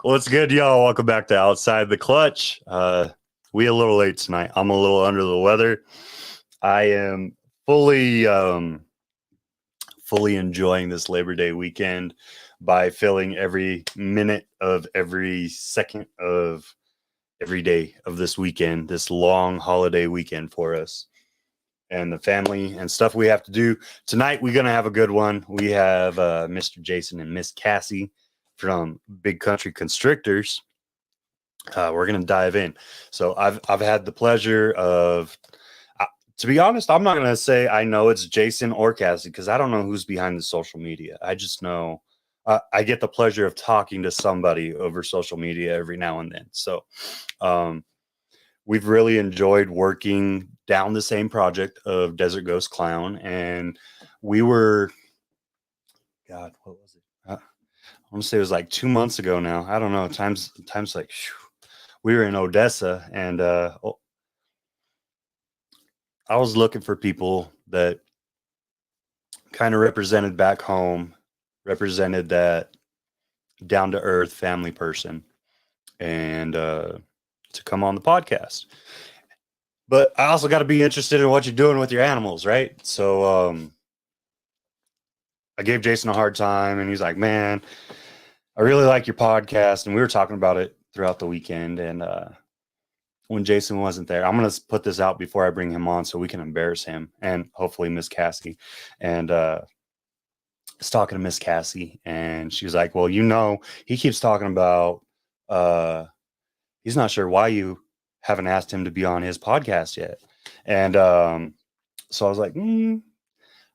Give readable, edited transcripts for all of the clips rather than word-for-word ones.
What's good, y'all? Welcome back to Outside the Clutch. We a little late tonight. I'm a little under the weather. I am fully enjoying this Labor Day weekend by filling every minute of every second of every day of this weekend, this long holiday weekend for us and the family and stuff we have to do. Tonight, we're going to have a good one. We have Mr. Jason and Miss Cassie from Big Country Constrictors. We're going to dive in. So I've had the pleasure of, to be honest, I'm not going to say I know it's Jason or Cassie because I don't know who's behind the social media. I just know I get the pleasure of talking to somebody over social media every now and then. So we've really enjoyed working down the same project of Desert Ghost Clown. And we were, God, what was it? I want to say it was like 2 months ago now. I don't know. Time's like, whew. We were in Odessa, and I was looking for people that kind of represented back home, represented that down to earth family person, and to come on the podcast. But I also got to be interested in what you're doing with your animals, right? So I gave Jason a hard time, and he's like, "Man, I really like your podcast," and we were talking about it throughout the weekend. And when Jason wasn't there, I'm going to put this out before I bring him on so we can embarrass him and hopefully Miss Cassie. And I was talking to Miss Cassie, and she was like, "Well, he keeps talking about he's not sure why you haven't asked him to be on his podcast yet." And so I was like,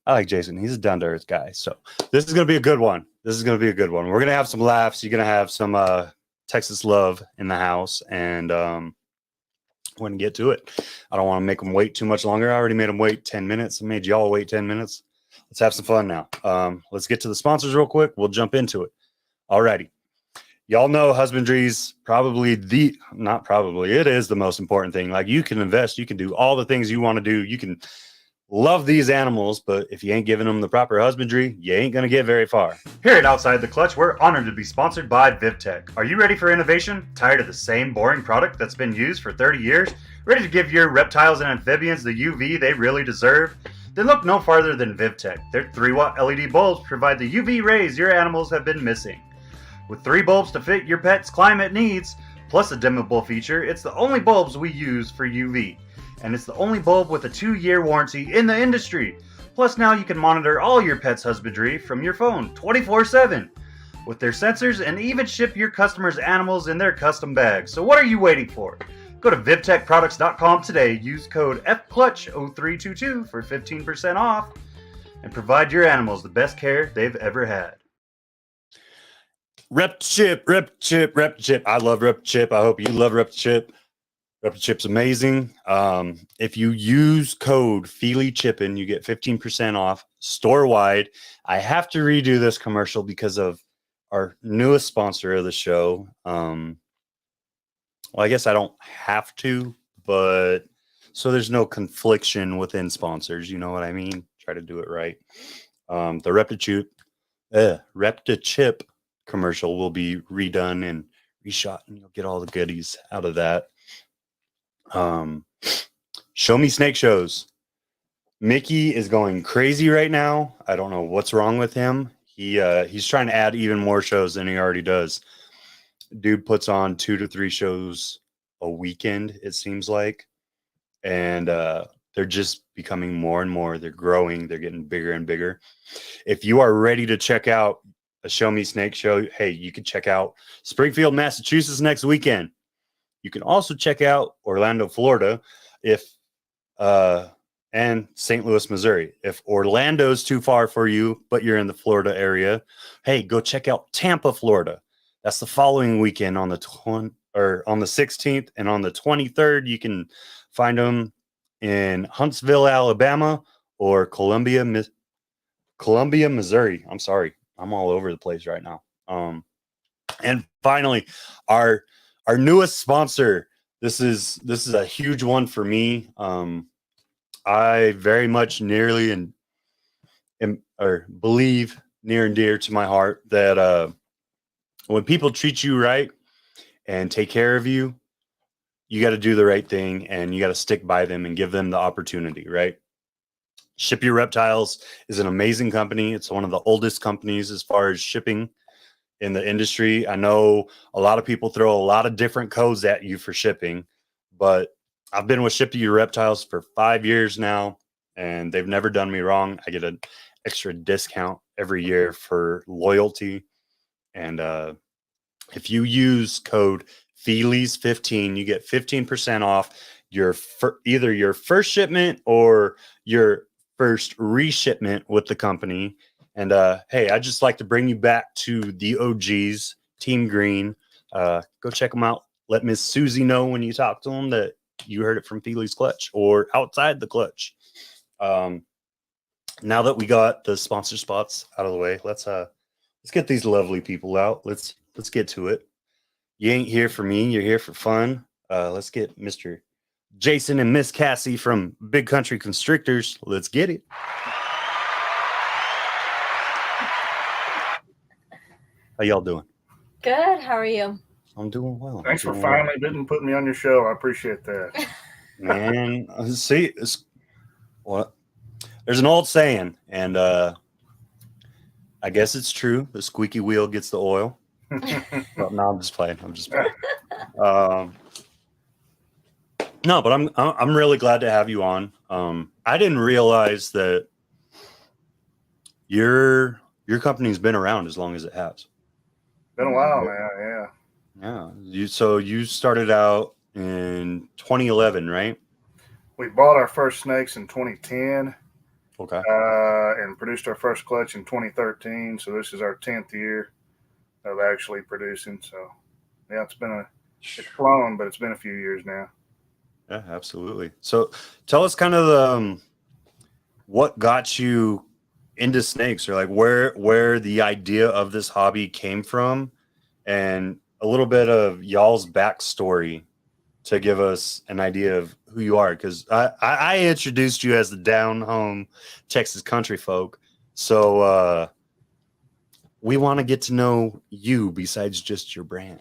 I like Jason. He's a down to earth guy. So this is going to be a good one. We're going to have some laughs. You're going to have some Texas love in the house. And we're going to get to it. I don't want to make them wait too much longer. I already made them wait 10 minutes. I made y'all wait 10 minutes. Let's have some fun now. Let's get to the sponsors real quick. We'll jump into it. Alrighty. Y'all know husbandry's it is the most important thing. Like, you can invest, you can do all the things you want to do. You can love these animals, but if you ain't giving them the proper husbandry, you ain't going to get very far. Here at Outside the Clutch, we're honored to be sponsored by BREATHTAKING. Are you ready for innovation? Tired of the same boring product that's been used for 30 years? Ready to give your reptiles and amphibians the UV they really deserve? Then look no farther than BREATHTAKING. Their 3-watt LED bulbs provide the UV rays your animals have been missing. With 3 bulbs to fit your pet's climate needs, plus a dimmable feature, it's the only bulbs we use for UV. And it's the only bulb with a 2-year warranty in the industry. Plus, now you can monitor all your pet's husbandry from your phone 24/7 with their sensors, and even ship your customers' animals in their custom bags. So what are you waiting for? Go to VivTechProducts.com today. Use code FCLUTCH0322 for 15% off and provide your animals the best care they've ever had. Rep Chip. I love Rep Chip. I hope you love Rep Chip. Rep Chip's amazing. If you use code FeelyChippin', you get 15% off store-wide. I have to redo this commercial because of our newest sponsor of the show. Well, I guess I don't have to, but so there's no confliction within sponsors. You know what I mean? Try to do it right. The Rep Chip commercial will be redone and reshot, and you'll get all the goodies out of that. Show me snake shows. Mickey is going crazy right now. I don't know what's wrong with him. He's trying to add even more shows than he already does. Dude puts on 2 to 3 shows a weekend, it seems like. And they're just becoming more and more. They're growing. They're getting bigger and bigger. If you are ready to check out a Show Me Snake show, hey, you can check out Springfield, Massachusetts next weekend. You can also check out Orlando, Florida, and St. Louis, Missouri. If Orlando's too far for you, but you're in the Florida area, hey, go check out Tampa, Florida. That's the following weekend on the 16th, and on the 23rd, you can find them in Huntsville, Alabama, or Columbia, Missouri. I'm sorry, I'm all over the place right now. And finally, our newest sponsor. This is a huge one for me. I very much believe near and dear to my heart that when people treat you right and take care of you, you got to do the right thing and you got to stick by them and give them the opportunity, right? Ship Your Reptiles is an amazing company. It's one of the oldest companies as far as shipping in the industry. I know a lot of people throw a lot of different codes at you for shipping, but I've been with Ship Your Reptiles for 5 years now, and they've never done me wrong. I get an extra discount every year for loyalty. And if you use code Feelies15, you get 15% off your either your first shipment or your first reshipment with the company. And hey, I'd just like to bring you back to the OGs, Team Green. Go check them out. Let Miss Susie know when you talk to them that you heard it from Feely's Clutch or outside the clutch. Now that we got the sponsor spots out of the way, let's get these lovely people out. Let's get to it. You ain't here for me, you're here for fun. Let's get Mr. Jason and Miss Cassie from Big Country Constrictors. Let's get it. How y'all doing? Good. How are you? I'm doing well. Thanks for finally putting me on your show. I appreciate that. Man, see, what? There's an old saying, and I guess it's true. The squeaky wheel gets the oil. No, I'm just playing. No, but I'm really glad to have you on. I didn't realize that your company's been around as long as it has. Been a while now, yeah. Yeah. You started out in 2011, right? We bought our first snakes in 2010. Okay. And produced our first clutch in 2013. So this is our 10th year of actually producing. So yeah, it's flown, but it's been a few years now. Yeah, absolutely. So tell us kind of what got you into snakes, or like where the idea of this hobby came from, and a little bit of y'all's backstory to give us an idea of who you are. Because I introduced you as the down home Texas country folk. So we want to get to know you besides just your brand.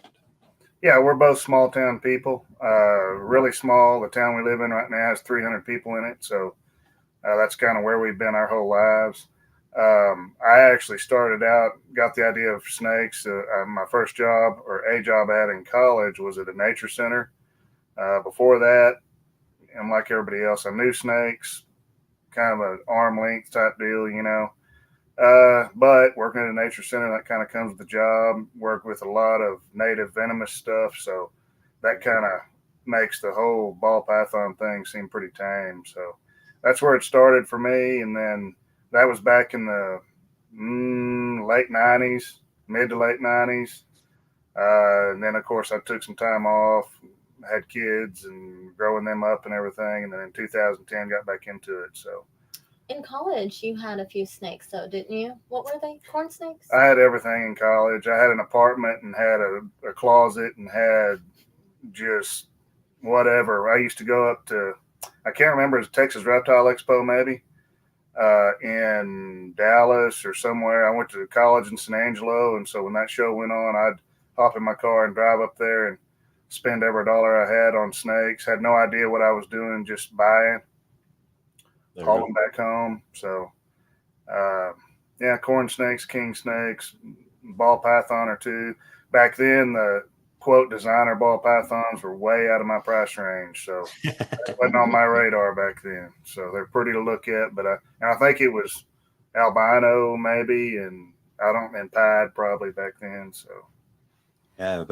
Yeah, we're both small town people. Really small. The town we live in right now has 300 people in it. So that's kind of where we've been our whole lives. I actually started out, got the idea of snakes. My first job, or a job I had in college, was at a nature center. Before that, and like everybody else, I knew snakes, kind of an arm length type deal, you know. But working at a nature center, that kind of comes with the job. Work with a lot of native venomous stuff, so that kind of makes the whole ball python thing seem pretty tame. So that's where it started for me, and then that was back in the late 90s, mid to late 90s. And then, of course, I took some time off, had kids and growing them up and everything. And then in 2010, got back into it. So in college, you had a few snakes, though, didn't you? What were they? Corn snakes? I had everything in college. I had an apartment and had a closet and had just whatever. I used to go up to, I can't remember, it's Texas Reptile Expo maybe, in Dallas or somewhere. I went to college in San Angelo. And so when that show went on, I'd hop in my car and drive up there and spend every dollar I had on snakes. Had no idea what I was doing, just buying, hauling back home. So, yeah, corn snakes, king snakes, ball python or two. Back then, the quote designer ball pythons were way out of my price range, so it wasn't on my radar back then. So they're pretty to look at, but I think it was albino maybe, and pied probably back then. So yeah,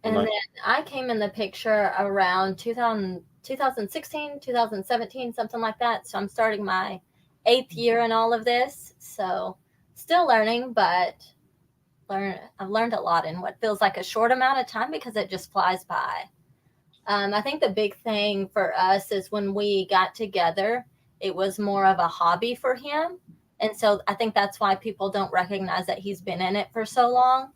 and then I came in the picture around 2016, 2017, something like that. So I'm starting my 8th year in all of this. So still learning, but I've learned a lot in what feels like a short amount of time because it just flies by. I think the big thing for us is when we got together, it was more of a hobby for him. And so I think that's why people don't recognize that he's been in it for so long.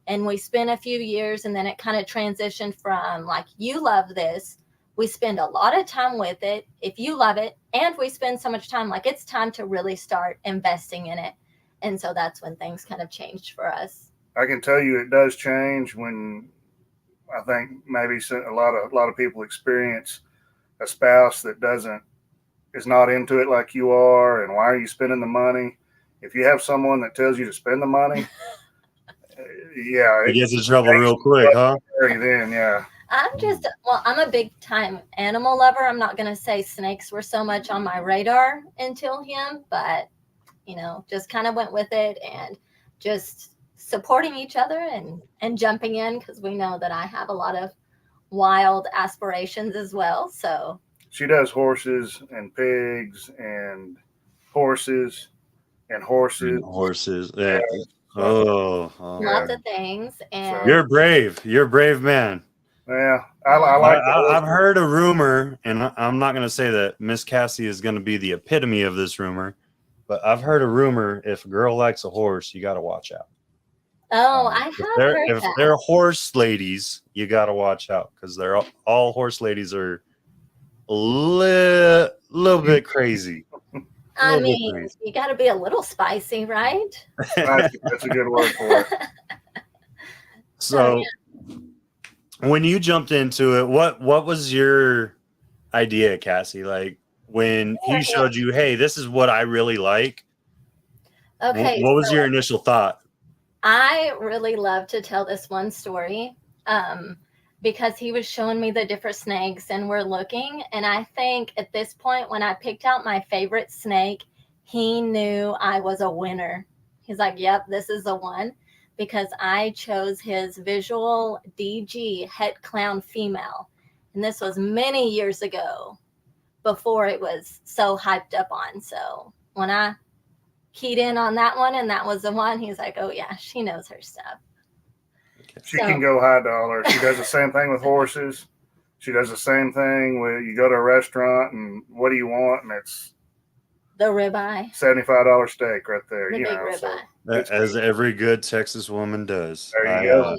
And we spent a few years, and then it kind of transitioned from like, you love this. We spend a lot of time with it if you love it. And we spend so much time, like it's time to really start investing in it. And so that's when things kind of changed for us. I can tell you it does change when I think maybe a lot of people experience a spouse that is not into it like you are, and why are you spending the money? If you have someone that tells you to spend the money, yeah, It gets in trouble real quick, huh? Then, yeah. I'm a big time animal lover. I'm not going to say snakes were so much on my radar until him, but, just kind of went with it and just supporting each other and jumping in because we know that I have a lot of wild aspirations as well. So she does horses and pigs and horses and horses. Horses. Yeah. Oh, lots of things. And you're brave. You're a brave man. Yeah, I like. I've heard a rumor, and I'm not going to say that Miss Cassie is going to be the epitome of this rumor, but I've heard a rumor: if a girl likes a horse, you got to watch out. Oh, I have heard if that. they're horse ladies, you got to watch out because they're all horse ladies are a little bit crazy. I mean, you got to be a little spicy, right? That's a good word for it. So, when you jumped into it, what was your idea, Cassie? Like when he showed you, hey, this is what I really like. Okay. What was your initial thought? I really love to tell this one story because he was showing me the different snakes and we're looking. And I think at this point, when I picked out my favorite snake, he knew I was a winner. He's like, yep, this is the one, because I chose his visual DG het clown female. And this was many years ago before it was so hyped up on. So when I keyed in on that one and that was the one, he's like, oh yeah, she knows her stuff. She can go high dollar. She does the same thing with horses. She does the same thing when you go to a restaurant and what do you want? And it's the ribeye, $75 steak right there. The big ribeye. So as every good Texas woman does. There you go.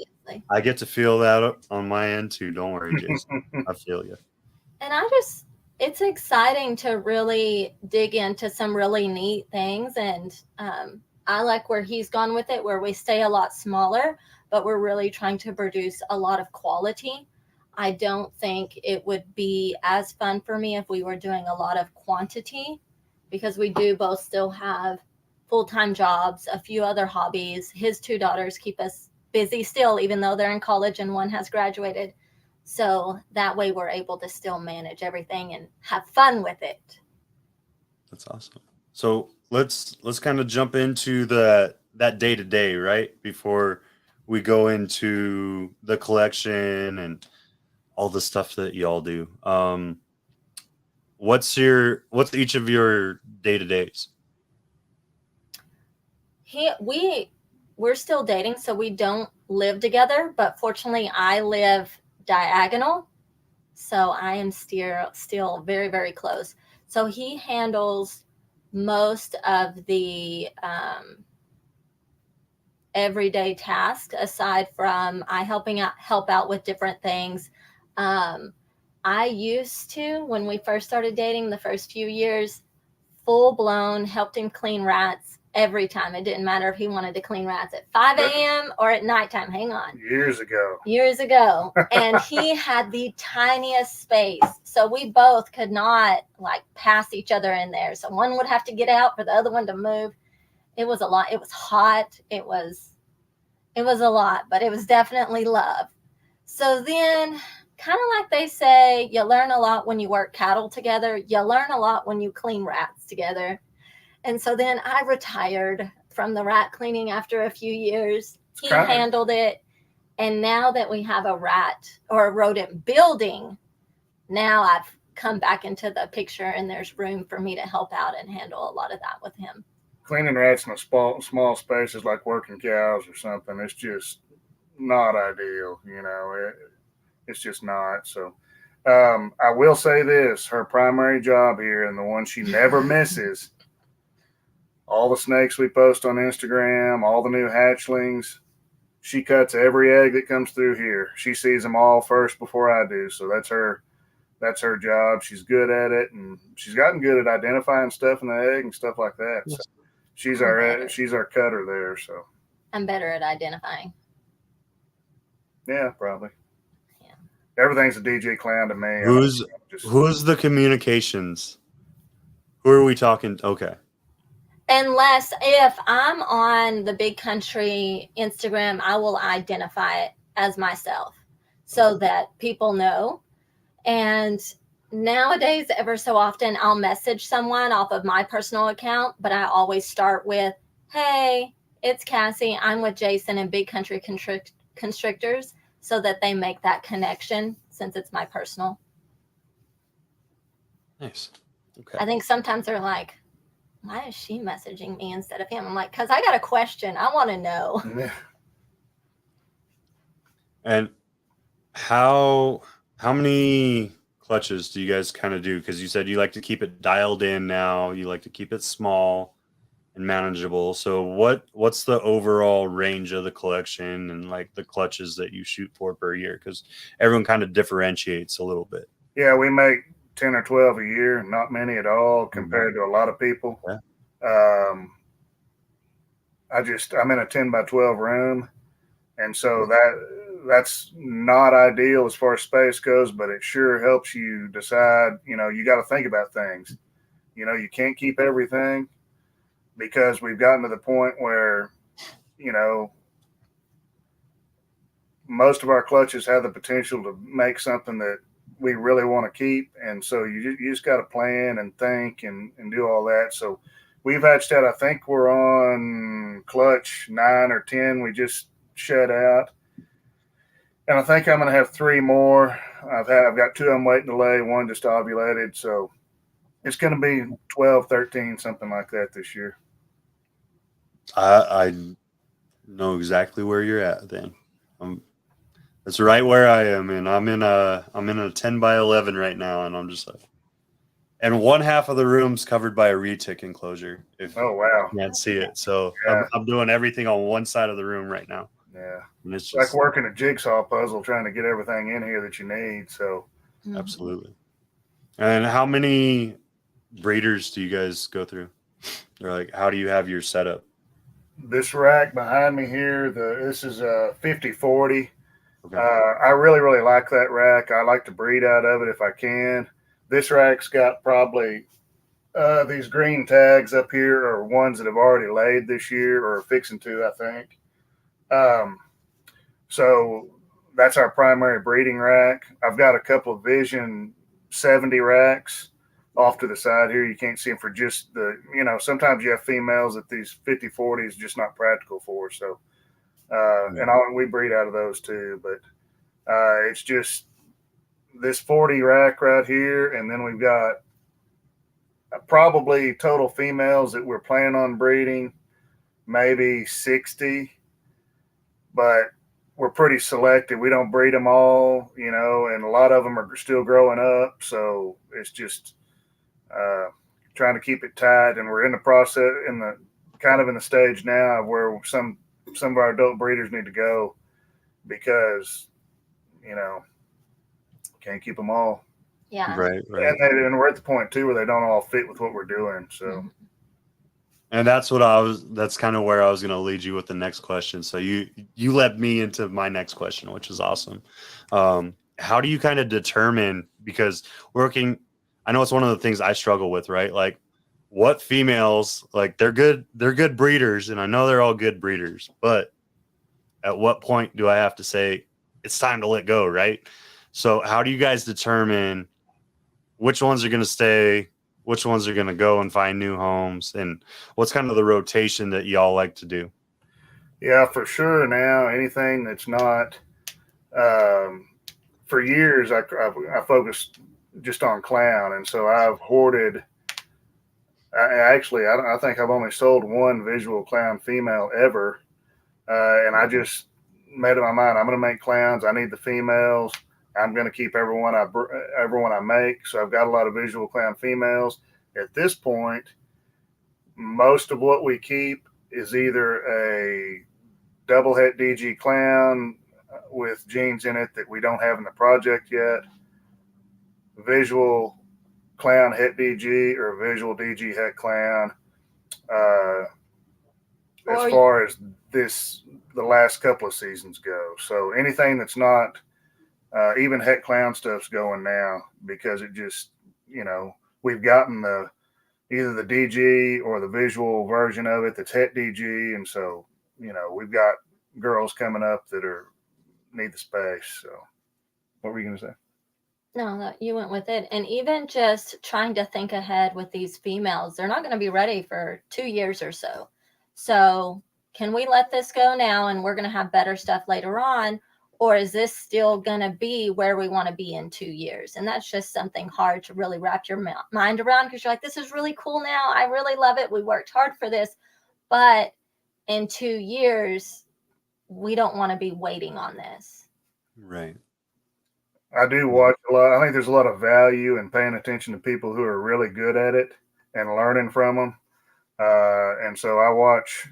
I get to feel that on my end too. Don't worry, Jason. I feel you. And it's exciting to really dig into some really neat things. And I like where he's gone with it, where we stay a lot smaller, but we're really trying to produce a lot of quality. I don't think it would be as fun for me if we were doing a lot of quantity, because we do both still have full-time jobs, a few other hobbies. His two daughters keep us busy still, even though they're in college and one has graduated. So that way we're able to still manage everything and have fun with it. That's awesome. So let's kind of jump into that day to day, right? Before we go into the collection and all the stuff that y'all do. What's each of your day to days? We're still dating, so we don't live together, but fortunately I live diagonal, so I am still very, very close. So he handles most of the everyday tasks, aside from I help out with different things. I used to, when we first started dating, the first few years, full blown helped him clean rats every time. It didn't matter if he wanted to clean rats at 5 a.m. or at nighttime. Hang on. Years ago. And he had the tiniest space. So we both could not pass each other in there. So one would have to get out for the other one to move. It was a lot. It was hot. It was a lot, but it was definitely love. So then, kind of like they say, you learn a lot when you work cattle together. You learn a lot when you clean rats together. And so then I retired from the rat cleaning after a few years. He handled it. And now that we have a rat or a rodent building, now I've come back into the picture and there's room for me to help out and handle a lot of that with him. Cleaning rats in a small space is like working cows or something. It's just not ideal, it's just not. So I will say this, her primary job here, and the one she never misses, all the snakes we post on Instagram, all the new hatchlings, she cuts every egg that comes through here. She sees them all first before I do. So that's her job. She's good at it, and she's gotten good at identifying stuff in the egg and stuff like that. So she's our cutter there. So I'm better at identifying. Yeah, probably. Yeah. Everything's a DJ clown to me. Who's the communications? Who are we talking? Okay. Unless if I'm on the Big Country Instagram, I will identify it as myself so that people know. And nowadays, ever so often, I'll message someone off of my personal account, but I always start with, hey, it's Cassie. I'm with Jason and Big Country Constrictors, so that they make that connection since it's my personal. Nice. Okay. I think sometimes they're like, why is she messaging me instead of him? I'm like, because I got a question. I want to know. Yeah. And how many clutches do you guys kind of do? Because you said you like to keep it dialed in now. You like to keep it small and manageable. So what's the overall range of the collection and like the clutches that you shoot for per year? Because everyone kind of differentiates a little bit. Yeah, we make 10 or 12 a year, not many at all compared to a lot of people. Yeah. I'm in a 10 by 12 room, and so that's not ideal as far as space goes, but it sure helps you decide, you got to think about things. You can't keep everything, because we've gotten to the point where, most of our clutches have the potential to make something that we really want to keep. And so you just got to plan and think and do all that. So we've hatched out, I think we're on clutch 9 or 10. We just shut out. And I think I'm going to have 3 more. I've got 2 I'm waiting to lay, 1 just ovulated. So it's going to be 12, 13, something like that this year. I know exactly where you're at then. That's right where I am, and I'm in a 10 by 11 right now, and I'm just like, and one half of the room's covered by a retic enclosure. Oh wow! You can't see it, so Yeah. I'm doing everything on one side of the room right now. Yeah, and it's just like working a jigsaw puzzle, trying to get everything in here that you need. So absolutely. And how many breeders do you guys go through? Or like, how do you have your setup? This rack behind me here, this is a 50-40. Okay. I really, really like that rack. I like to breed out of it if I can. This rack's got probably these green tags up here are ones that have already laid this year or are fixing to, I think. So that's our primary breeding rack. I've got a couple of Vision 70 racks off to the side here. You can't see them for just sometimes you have females that these 50-40 is just not practical for. So, and we breed out of those too, but it's just this 40 rack right here. And then we've got probably total females that we're planning on breeding, maybe 60, but we're pretty selective. We don't breed them all, and a lot of them are still growing up. So it's just trying to keep it tight. And we're in the process, in the stage now of where some of our adult breeders need to go, because, can't keep them all. Yeah. Right. And we're at the point too where they don't all fit with what we're doing. So. And that's kind of where I was going to lead you with the next question. So you led me into my next question, which is awesome. How do you kind of determine, because I know it's one of the things I struggle with, right? Like, what females, like, they're good breeders, and I know they're all good breeders, but at what point do I have to say it's time to let go, right? So how do you guys determine which ones are going to stay, which ones are going to go and find new homes, and what's kind of the rotation that y'all like to do? Yeah, for sure. Now, anything that's not, for years, I focused just on clown. And so I've hoarded, I think I've only sold 1 visual clown female ever. And I just made up my mind, I'm going to make clowns. I need the females. I'm going to keep everyone I make. So I've got a lot of visual clown females. At this point, most of what we keep is either a double het DG clown with genes in it that we don't have in the project yet, visual clown het DG, or visual DG het clown. as Or far as the last couple of seasons go. So anything that's not even Het Clown stuff's going now because it just, we've gotten either the DG or the visual version of it that's Het DG, and so we've got girls coming up that need the space. So what were you going to say? no, you went with it. And even just trying to think ahead with these females, they're not going to be ready for 2 years or so. So can we let this go now and we're going to have better stuff later on? Or is this still going to be where we want to be in 2 years? And that's just something hard to really wrap your mind around, because you're like, this is really cool now. I really love it. We worked hard for this. But in 2 years, we don't want to be waiting on this. Right. I do watch a lot. I think there's a lot of value in paying attention to people who are really good at it and learning from them. And so I watch,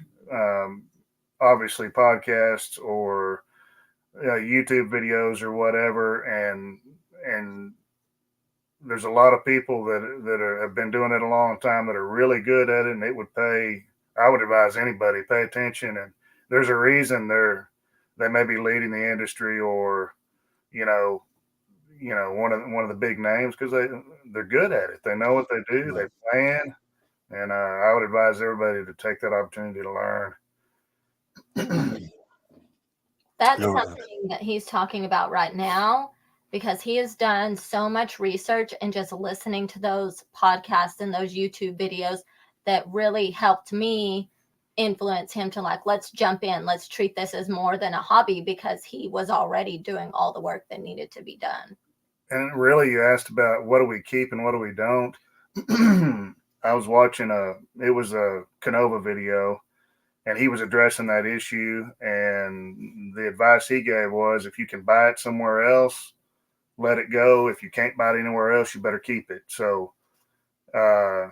obviously, podcasts or YouTube videos or whatever. And there's a lot of people that have been doing it a long time that are really good at it. And I would advise anybody, pay attention. And there's a reason they may be leading the industry or, one of the big names, because they're good at it. They know what they do. They plan, and I would advise everybody to take that opportunity to learn. That's something that he's talking about right now, because he has done so much research and just listening to those podcasts and those YouTube videos that really helped me influence him to let's jump in. Let's treat this as more than a hobby, because he was already doing all the work that needed to be done. And really, you asked about what do we keep and what do we don't. I was watching it was a Canova video, and he was addressing that issue. And the advice he gave was, if you can buy it somewhere else, let it go. If you can't buy it anywhere else, you better keep it. So, and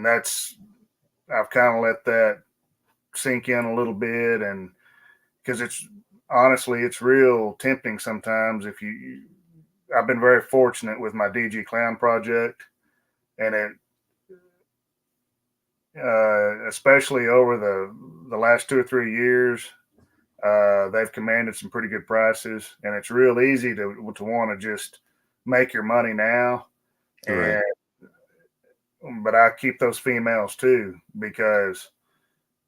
I've kind of let that sink in a little bit. And because it's real tempting sometimes. I've been very fortunate with my DG Clown project, and especially over the last 2 or 3 years, they've commanded some pretty good prices, and it's real easy to want to just make your money now. Right. But I keep those females too, because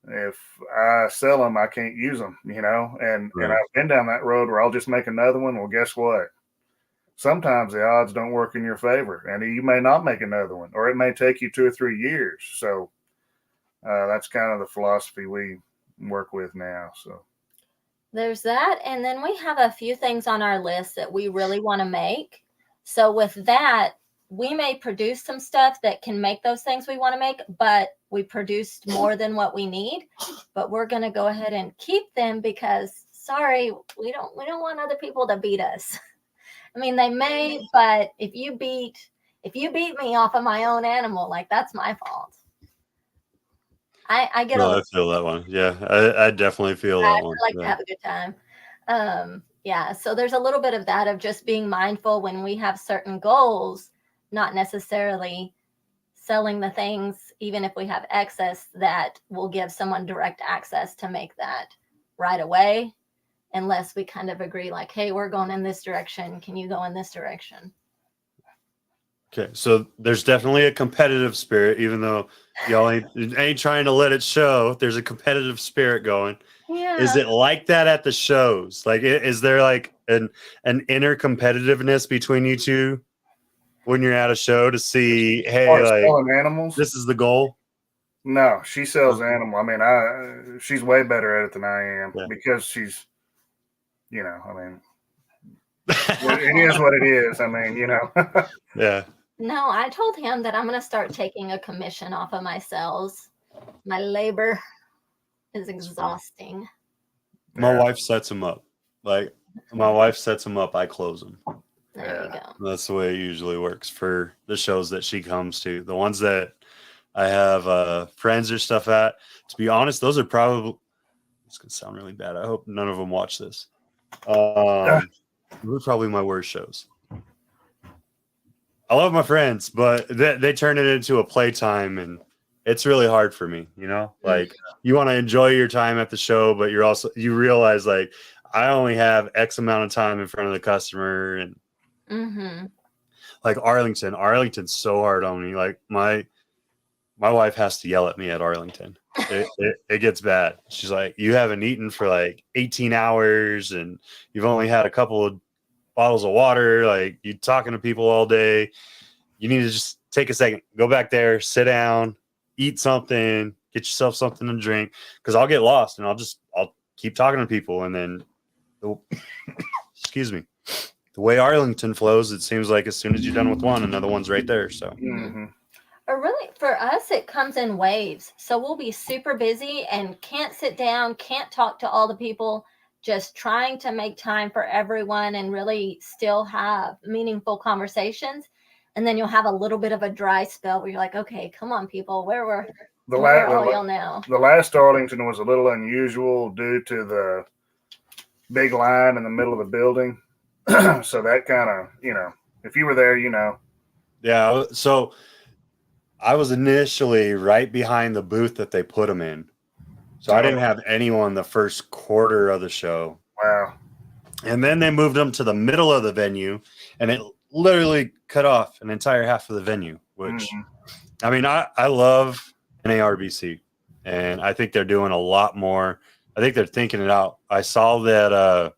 if I sell them, I can't use them, and I've been down that road where I'll just make another one. Well, guess what? Sometimes the odds don't work in your favor, and you may not make another one, or it may take you 2 or 3 years. So that's kind of the philosophy we work with now. So there's that. And then we have a few things on our list that we really want to make. So with that, we may produce some stuff that can make those things we want to make, but we produced more than what we need. But we're going to go ahead and keep them because, sorry, we don't want other people to beat us. I mean, they may, but if you beat me off of my own animal, that's my fault. I get I feel that one. Yeah, I definitely feel that one. I like to have a good time. Yeah, so there's a little bit of that, of just being mindful when we have certain goals, not necessarily selling the things, even if we have excess, that will give someone direct access to make that right away, unless we kind of agree hey, we're going in this direction. Can you go in this direction? Okay, so there's definitely a competitive spirit, even though y'all ain't trying to let it show. There's a competitive spirit going. Yeah. Is it like that at the shows? Is there an inner competitiveness between you two when you're at a show to see, hey, selling animals? This is the goal? No, she sells animal. I mean, she's way better at it than I am because she's, I mean, it is what it is. I mean, Yeah. No, I told him that I'm going to start taking a commission off of my sales. My labor is exhausting. My wife sets them up. My wife sets them up. I close them. There you go. That's the way it usually works for the shows that she comes to. The ones that I have friends or stuff at, to be honest, those are probably, it's going to sound really bad. I hope none of them watch this. Those are probably my worst shows. I love my friends, but they turn it into a playtime, and it's really hard for me, like you want to enjoy your time at the show, but you realize like I only have X amount of time in front of the customer. And like Arlington's so hard on me. Like my wife has to yell at me at Arlington. It gets bad. She's like, you haven't eaten for like 18 hours and you've only had a couple of bottles of water. Like you talking to people all day. You need to just take a second, go back there, sit down, eat something, get yourself something to drink. Cause I'll get lost and I'll keep talking to people. And then excuse me, the way Arlington flows, it seems like as soon as you're done with one, another one's right there. So Or really, for us, it comes in waves. So we'll be super busy and can't sit down, can't talk to all the people, just trying to make time for everyone and really still have meaningful conversations. And then you'll have a little bit of a dry spell where you're like, okay, come on, people, where are all y'all now? The last Arlington was a little unusual due to the big line in the middle of the building. So that kind of, if you were there, Yeah. So I was initially right behind the booth that they put them in. So I didn't have anyone the first quarter of the show. Wow. And then they moved them to the middle of the venue, and it literally cut off an entire half of the venue, which, I mean, I love NARBC, and I think they're doing a lot more. I think they're thinking it out. I saw that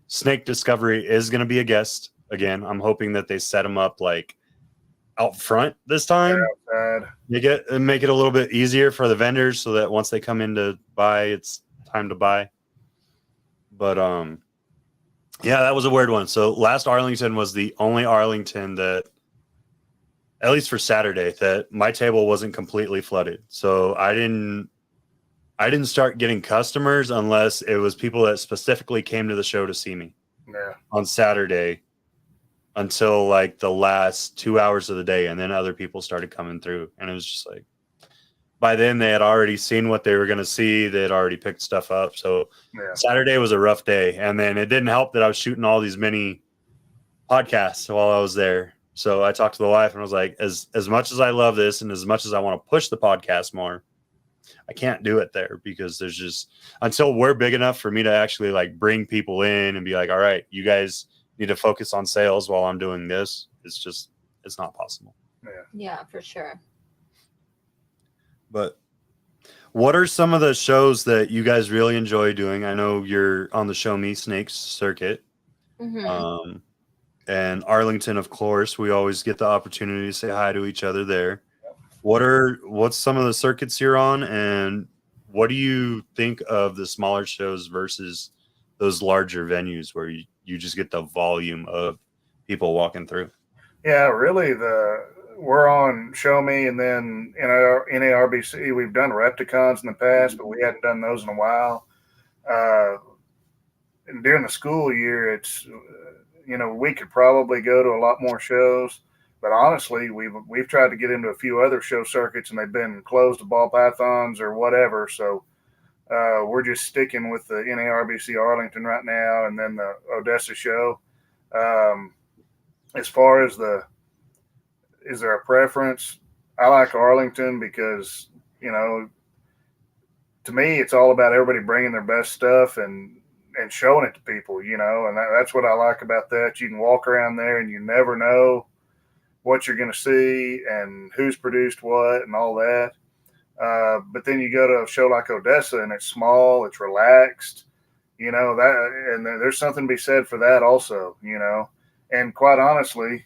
Snake Discovery is going to be a guest again. I'm hoping that they set them up like out front this time. Make it a little bit easier for the vendors so that once they come in to buy, it's time to buy. But yeah, that was a weird one. So last Arlington was the only Arlington that, at least for Saturday, that my table wasn't completely flooded. So I didn't start getting customers unless it was people that specifically came to the show to see me on Saturday until like the last 2 hours of the day. And then other people started coming through. And it was just like, by then they had already seen what they were going to see. They had already picked stuff up. So Saturday was a rough day. And then it didn't help that I was shooting all these mini podcasts while I was there. So I talked to the wife and I was like, as much as I love this and as much as I want to push the podcast more, I can't do it there because there's just, until we're big enough for me to actually like bring people in and be like, all right, you guys need to focus on sales while I'm doing this. It's not possible. Yeah, for sure. But what are some of the shows that you guys really enjoy doing? I know you're on the Show Me Snakes circuit. And Arlington, of course, we always get the opportunity to say hi to each other there. What's some of the circuits you're on, and what do you think of the smaller shows versus those larger venues where you just get the volume of people walking through? Yeah, really, we're on Show Me, and then in our NARBC, we've done Repticons in the past, but we hadn't done those in a while. And during the school year, it's we could probably go to a lot more shows, but honestly, we've tried to get into a few other show circuits, and they've been closed to ball pythons or whatever. So we're just sticking with the NARBC Arlington right now, and then the Odessa show. As far as is there a preference? I like Arlington because, to me, it's all about everybody bringing their best stuff and showing it to people, and that's what I like about that. You can walk around there and you never know what you're going to see and who's produced what and all that. But then you go to a show like Odessa and it's small, it's relaxed, that, and there's something to be said for that also, and quite honestly,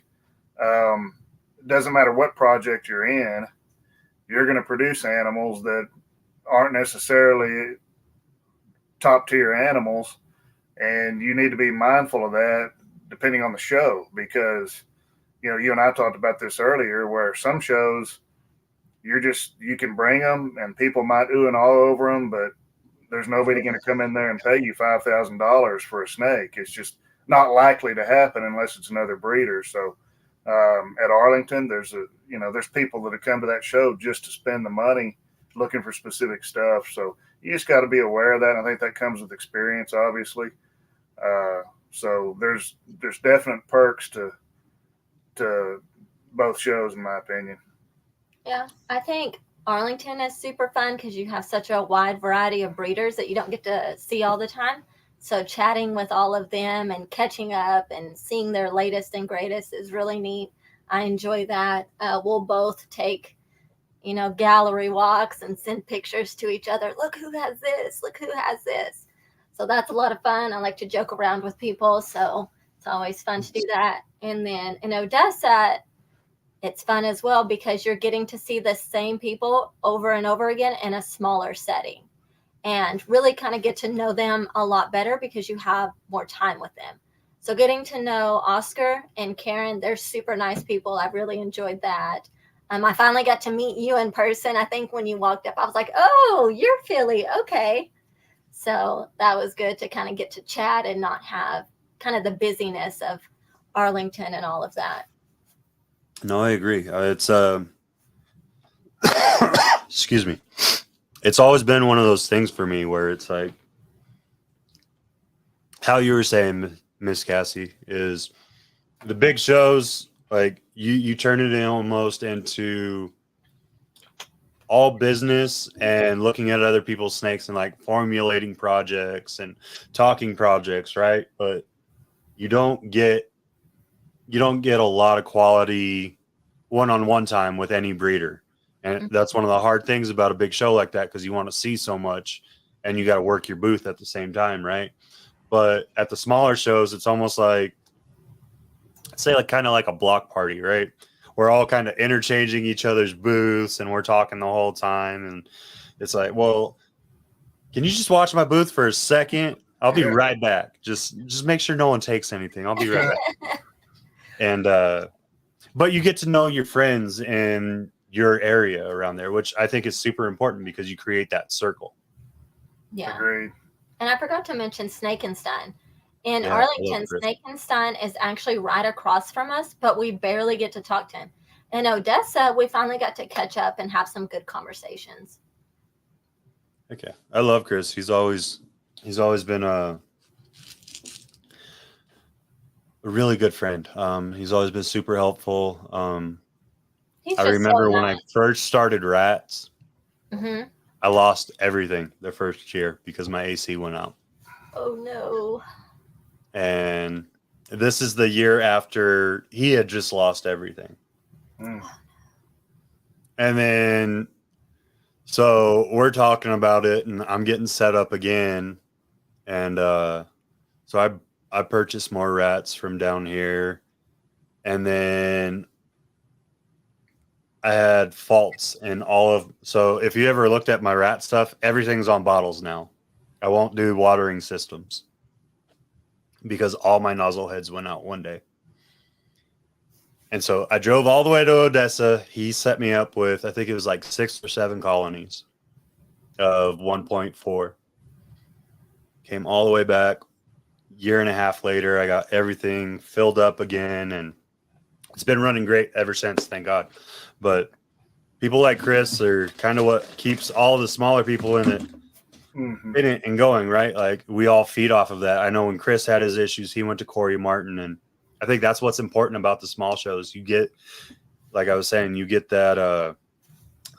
it doesn't matter what project you're in, you're going to produce animals that aren't necessarily top tier animals. And you need to be mindful of that depending on the show, because, you and I talked about this earlier, where some shows you can bring them and people might ooh and all over them, but there's nobody going to come in there and pay you $5,000 for a snake. It's just not likely to happen unless it's another breeder. So at Arlington, there's people that have come to that show just to spend the money looking for specific stuff. So you just got to be aware of that. And I think that comes with experience, obviously. So there's definite perks to both shows, in my opinion. Yeah, I think Arlington is super fun because you have such a wide variety of breeders that you don't get to see all the time. So chatting with all of them and catching up and seeing their latest and greatest is really neat. I enjoy that. We'll both take, gallery walks and send pictures to each other. Look who has this. Look who has this. So that's a lot of fun. I like to joke around with people. So it's always fun to do that. And then in Odessa, it's fun as well because you're getting to see the same people over and over again in a smaller setting and really kind of get to know them a lot better because you have more time with them. So getting to know Oscar and Karen, they're super nice people. I really enjoyed that. I finally got to meet you in person. I think when you walked up, I was like, oh, you're Philly. Okay. So that was good to kind of get to chat and not have kind of the busyness of Arlington and all of that. No, I agree. It's excuse me. It's always been one of those things for me where it's like how you were saying, Miss Cassie, is the big shows, like you turn it in almost into all business and looking at other people's snakes and like formulating projects and talking projects, right? But you don't get a lot of quality one-on-one time with any breeder. And that's one of the hard things about a big show like that, because you want to see so much and you got to work your booth at the same time, right? But at the smaller shows, it's almost like, say, like kind of like a block party, right? We're all kind of interchanging each other's booths and we're talking the whole time. And it's like, well, can you just watch my booth for a second? I'll be right back. Just make sure no one takes anything. I'll be right back. And but you get to know your friends in your area around there, which I think is super important because you create that circle. Yeah. Agreed. And I forgot to mention Snake and Stein. In Yeah, Arlington, Snake and Stein is actually right across from us, but we barely get to talk to him. In Odessa, we finally got to catch up and have some good conversations. Okay. I love Chris. He's always been a really good friend. He's always been super helpful. I remember when I first started rats, I lost everything the first year because my AC went out. Oh no. And this is the year after he had just lost everything. And then, so we're talking about it and I'm getting set up again. And so I purchased more rats from down here. And then I had faults in so if you ever looked at my rat stuff, everything's on bottles now. I won't do watering systems because all my nozzle heads went out one day. And so I drove all the way to Odessa. He set me up with, I think it was like 6 or 7 colonies of 1.4. Came all the way back. Year and a half later, I got everything filled up again. And it's been running great ever since, thank God. But people like Chris are kind of what keeps all the smaller people in it and going, right? Like we all feed off of that. I know when Chris had his issues, he went to Corey Martin, and I think that's what's important about the small shows. You get, like I was saying, you get that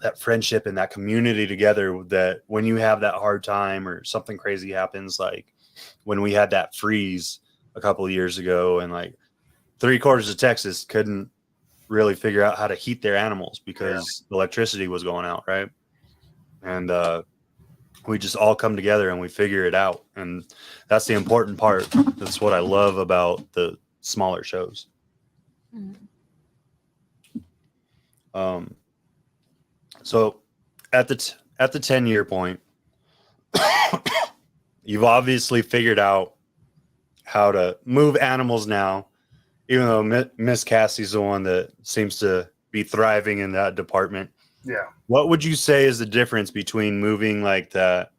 that friendship and that community together, that when you have that hard time or something crazy happens, like when we had that freeze a couple of years ago and like 3/4 of Texas couldn't really figure out how to heat their animals because the electricity was going out, right? And we just all come together and we figure it out. And that's the important part. That's what I love about the smaller shows. So at the 10-year point, you've obviously figured out how to move animals now, even though Miss Cassie's the one that seems to be thriving in that department. Yeah. What would you say is the difference between moving like that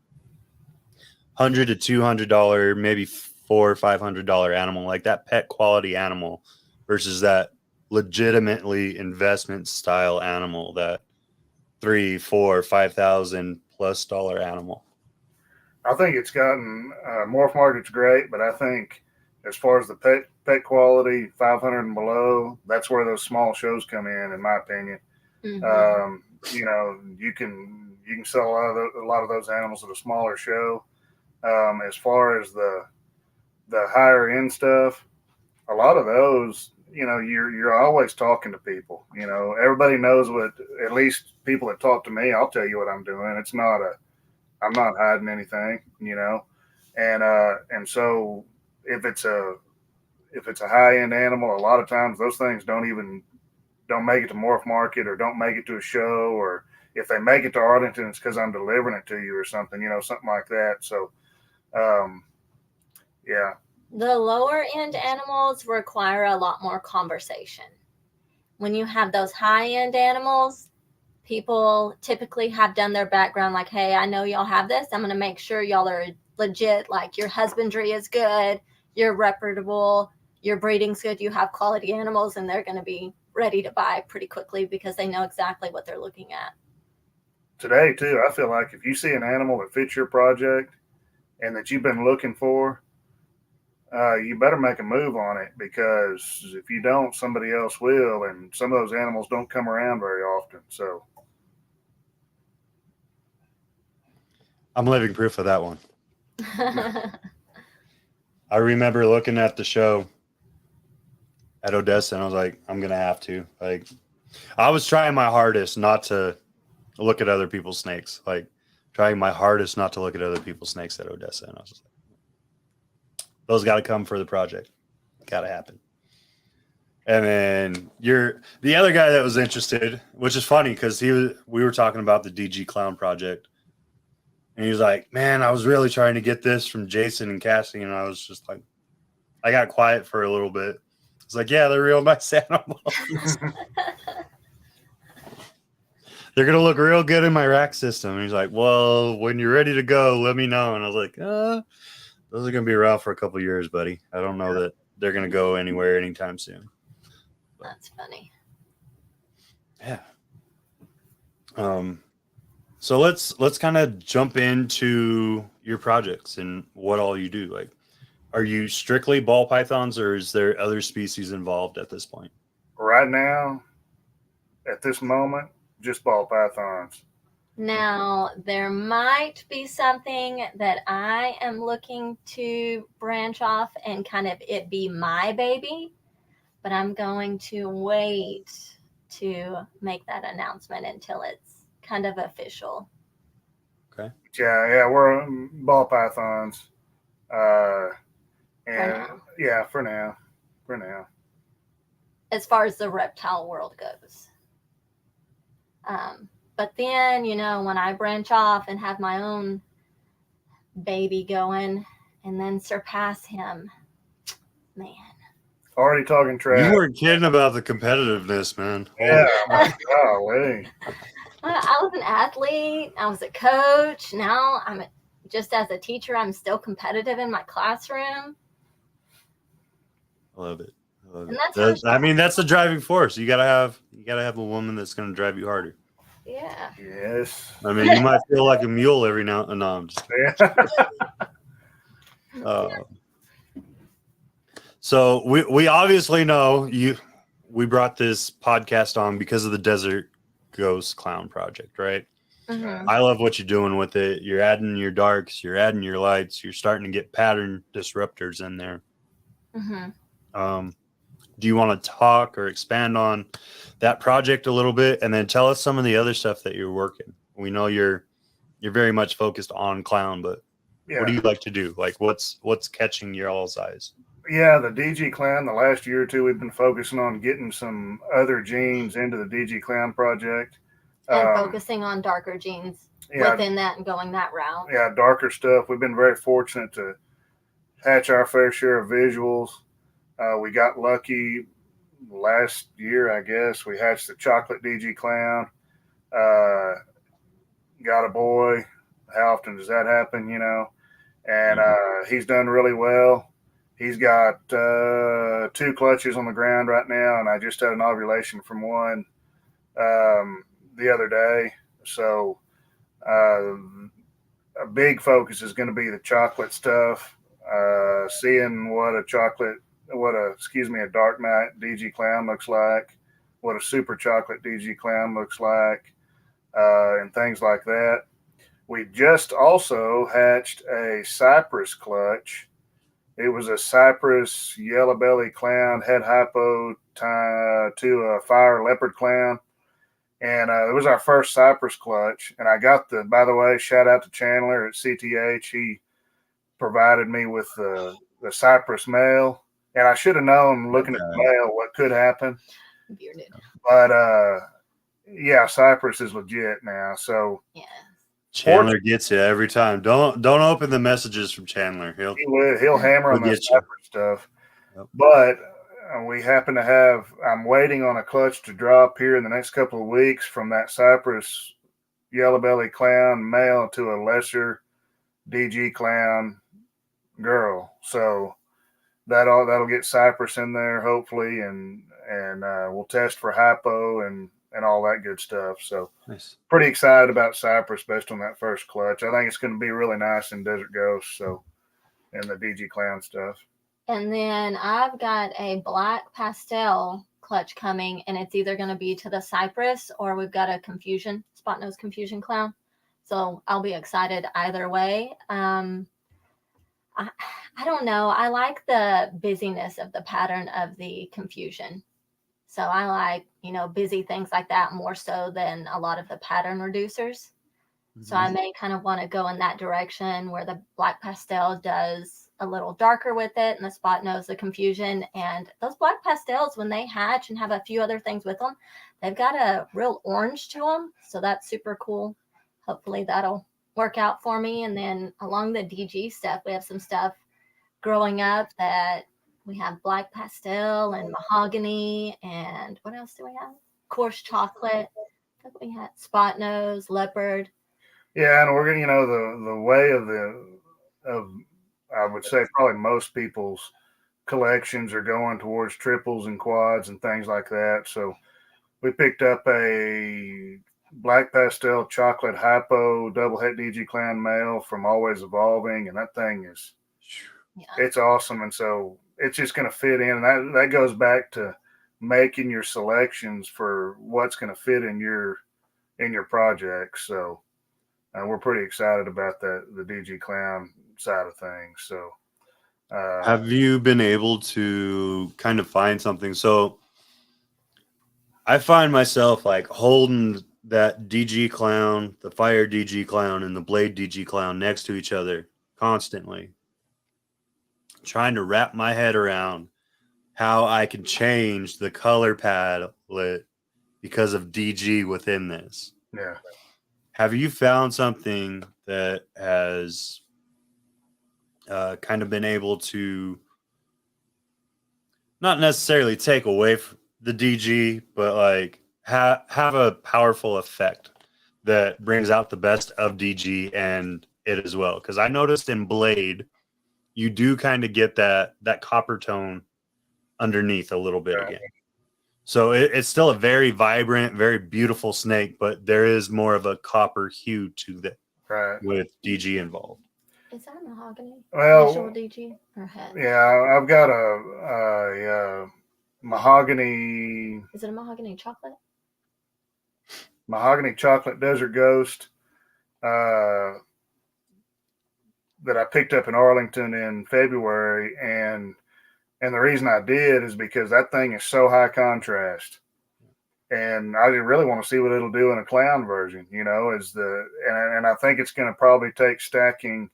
$100 to $200, maybe $400 or $500 animal, like that pet quality animal, versus that legitimately investment style animal, that $3,000, $4,000, $5,000+ animal? I think it's gotten morph market's great, but I think as far as the pet quality, 500 and below, that's where those small shows come in my opinion. You can sell a lot of those animals at a smaller show. As far as the higher end stuff, a lot of those, you're always talking to people. Everybody knows at least people that talk to me, I'll tell you what I'm doing. I'm not hiding anything, and so if it's a high end animal, a lot of times those things don't make it to Morph Market or don't make it to a show, or if they make it to Arlington, it's because I'm delivering it to you or something, something like that. So, yeah. The lower end animals require a lot more conversation. When you have those high end animals, people typically have done their background like, hey, I know y'all have this. I'm going to make sure y'all are legit. Like your husbandry is good. You're reputable. Your breeding's good. You have quality animals, and they're going to be ready to buy pretty quickly because they know exactly what they're looking at. Today, too, I feel like if you see an animal that fits your project and that you've been looking for, you better make a move on it, because if you don't, somebody else will, and some of those animals don't come around very often. So I'm living proof of that one. I remember looking at the show at Odessa, and I was like, I'm going to have to. Like, I was trying my hardest not to look at other people's snakes. Like, trying my hardest not to look at other people's snakes at Odessa. And I was just like, those got to come for the project. Got to happen. And then the other guy that was interested, which is funny because we were talking about the DG Clown project. And he was like, man, I was really trying to get this from Jason and Cassie. And I was just like, I got quiet for a little bit. I was like, yeah, they're real nice animals. They're going to look real good in my rack system. And he's like, well, when you're ready to go, let me know. And I was like, those are going to be around for a couple years, buddy. I don't know that they're going to go anywhere anytime soon. That's funny. Yeah. So let's kind of jump into your projects and what all you do. Like, are you strictly ball pythons, or is there other species involved at this point? Right now, at this moment, just ball pythons. Now, there might be something that I am looking to branch off and kind of it be my baby, but I'm going to wait to make that announcement until it's kind of official. Okay. Yeah, we're ball pythons. For now. As far as the reptile world goes. But then, when I branch off and have my own baby going and then surpass him, man. Already talking trash. You weren't kidding about the competitiveness, man. Yeah, golly. I was an athlete. I was a coach. Now just as a teacher, I'm still competitive in my classroom. I love it. And that's the driving force. You gotta have a woman that's gonna drive you harder. Yeah. Yes. I mean, you might feel like a mule every now and then. So we obviously know we brought this podcast on because of the Desert Ghost Clown project, right? Mm-hmm. I love what you're doing with it. You're adding your darks, you're adding your lights, you're starting to get pattern disruptors in there. Mm-hmm. Do you want to talk or expand on that project a little bit, and then tell us some of the other stuff that you're working? We know you're very much focused on clown, but what do you like to do? Like, what's catching your all's eyes? Yeah, the DG Clown, the last year or two, we've been focusing on getting some other genes into the DG Clown project. And focusing on darker genes within that and going that route. Yeah, darker stuff. We've been very fortunate to hatch our fair share of visuals. We got lucky last year, I guess. We hatched the chocolate DG Clown. Got a boy. How often does that happen, And he's done really well. He's got 2 clutches on the ground right now, and I just had an ovulation from one the other day. So a big focus is going to be the chocolate stuff, seeing what a dark night DG Clown looks like, what a super chocolate DG Clown looks like. and things like that. We just also hatched a cypress clutch. It was a cypress yellow belly clown, had hypo to a fire leopard clown. And it was our first cypress clutch. And I got by the way, shout out to Chandler at CTH. He provided me with the cypress male. And I should have known looking at the male what could happen. Bearded. But yeah, cypress is legit now. So yeah. Chandler gets it every time. Don't open the messages from Chandler. He'll hammer on the cypress stuff. Yep. But we happen to have. I'm waiting on a clutch to drop here in the next couple of weeks from that cypress yellow belly clown male to a lesser DG clown girl. So that'll get cypress in there hopefully, and we'll test for hypo and all that good stuff. So nice. Pretty excited about cypress based on that first clutch. I think it's going to be really nice in Desert Ghost. So and the DG clown stuff. And then I've got a black pastel clutch coming, and it's either going to be to the cypress or we've got a spot nose confusion clown. So I'll be excited either way. I don't know. I like the busyness of the pattern of the confusion. So I like, busy things like that more so than a lot of the pattern reducers. Mm-hmm. So I may kind of want to go in that direction where the black pastel does a little darker with it and the spot nose, the confusion. And those black pastels, when they hatch and have a few other things with them, they've got a real orange to them. So that's super cool. Hopefully that'll work out for me. And then along the DG stuff, we have some stuff growing up that we have black pastel and mahogany. And what else do we have? Coarse chocolate. I think we had spot nose, leopard. Yeah, and we're gonna, the way of I would say probably most people's collections are going towards triples and quads and things like that. So we picked up a black pastel chocolate hypo double het DG clown male from Always Evolving, and that thing is it's awesome. And so it's just going to fit in. And that goes back to making your selections for what's going to fit in your project. So we're pretty excited about the DG clown side of things. So have you been able to kind of find something? So I find myself like holding that DG clown, the fire DG clown, and the blade DG clown next to each other constantly, trying to wrap my head around how I can change the color palette because of DG within this. Yeah. Have you found something that has kind of been able to not necessarily take away from the DG, but like have a powerful effect that brings out the best of DG and it as well? Because I noticed in Blade, you do kind of get that copper tone underneath a little bit again. So it's still a very vibrant, very beautiful snake, but there is more of a copper hue to that with DG involved. Is that mahogany? Well, visual DG or head? Yeah, I've got a mahogany. Is it a mahogany chocolate? Mahogany chocolate Desert Ghost that I picked up in Arlington in February, and the reason I did is because that thing is so high contrast, and I really want to see what it'll do in a clown version. And I think it's going to probably take stacking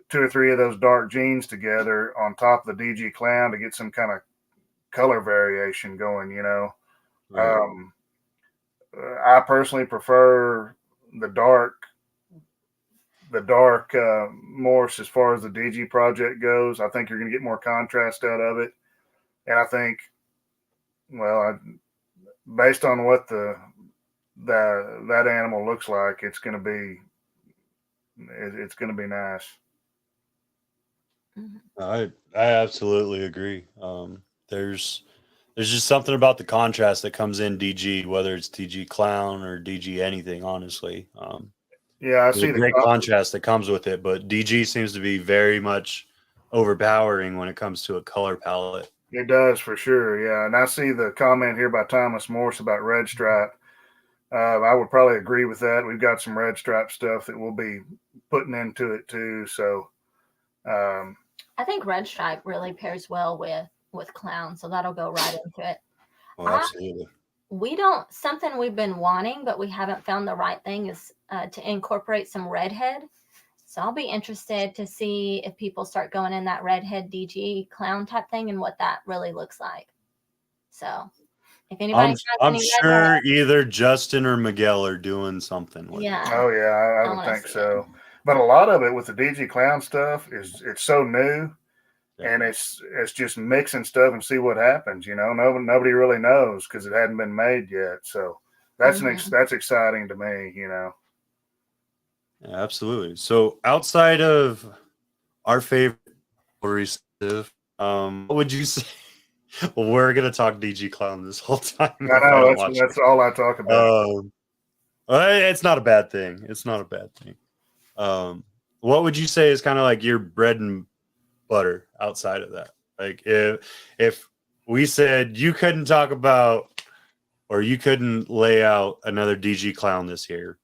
2 or 3 of those dark jeans together on top of the DG clown to get some kind of color variation going. Right. I personally prefer the dark more as far as the DG project goes. I think you're going to get more contrast out of it, and I think, based on what that animal looks like, it's going to be nice. I absolutely agree. There's just something about the contrast that comes in DG, whether it's DG clown or DG anything, honestly. Yeah, I see the great contrast that comes with it, but DG seems to be very much overpowering when it comes to a color palette. It does for sure, yeah. And I see the comment here by Thomas Morse about Red Stripe. I would probably agree with that. We've got some red stripe stuff that we'll be putting into it too. So I think red stripe really pairs well with clown, so that'll go right into it. Oh, absolutely. Something we've been wanting, but we haven't found the right thing is to incorporate some redhead. So I'll be interested to see if people start going in that redhead DG clown type thing and what that really looks like. So if anybody I'm sure either Justin or Miguel are doing something with yeah. Oh yeah, I would think so. But a lot of it with the DG clown stuff it's so new, and it's just mixing stuff and see what happens. You know, nobody really knows because it hadn't been made yet. So that's that's exciting to me. You know. Yeah, absolutely. So outside of our favorite receive, what would you say? Well, we're gonna talk DG clown this whole time. I know that's all I talk about. It's not a bad thing. It's not a bad thing. What would you say is kind of like your bread and butter outside of that? Like if we said you couldn't talk about or you couldn't lay out another DG clown this year,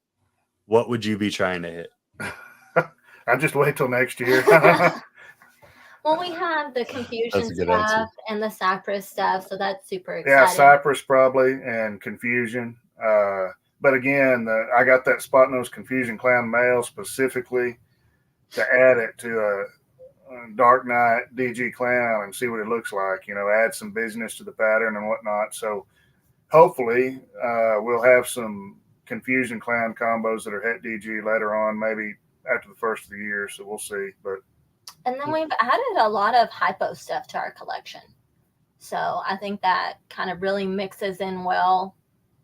what would you be trying to hit? I'd just wait till next year. Well, we have the confusion stuff and the Cypress stuff, so that's super exciting. Yeah, Cypress probably and confusion. But again, I got that spot nose confusion clown male specifically to add it to a Dark Knight DG clown and see what it looks like. You know, add some business to the pattern and whatnot. So hopefully we'll have some confusion clown combos that are het DG later on, maybe after the first of the year. So we'll see. And then we've added a lot of hypo stuff to our collection. So I think that kind of really mixes in well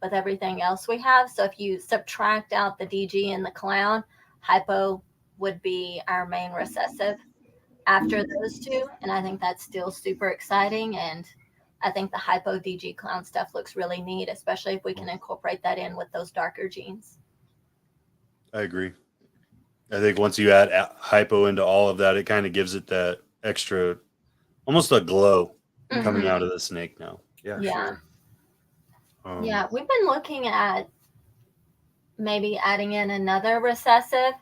with everything else we have. So if you subtract out the DG and the clown, hypo would be our main recessive after those two. And I think that's still super exciting. And I think the hypo DG clown stuff looks really neat, especially if we can incorporate that in with those darker genes. I agree. I think once you add hypo into all of that, it kind of gives it that extra, almost a glow coming out of the snake now. Yeah. Yeah. Sure. Yeah. We've been looking at maybe adding in another recessive,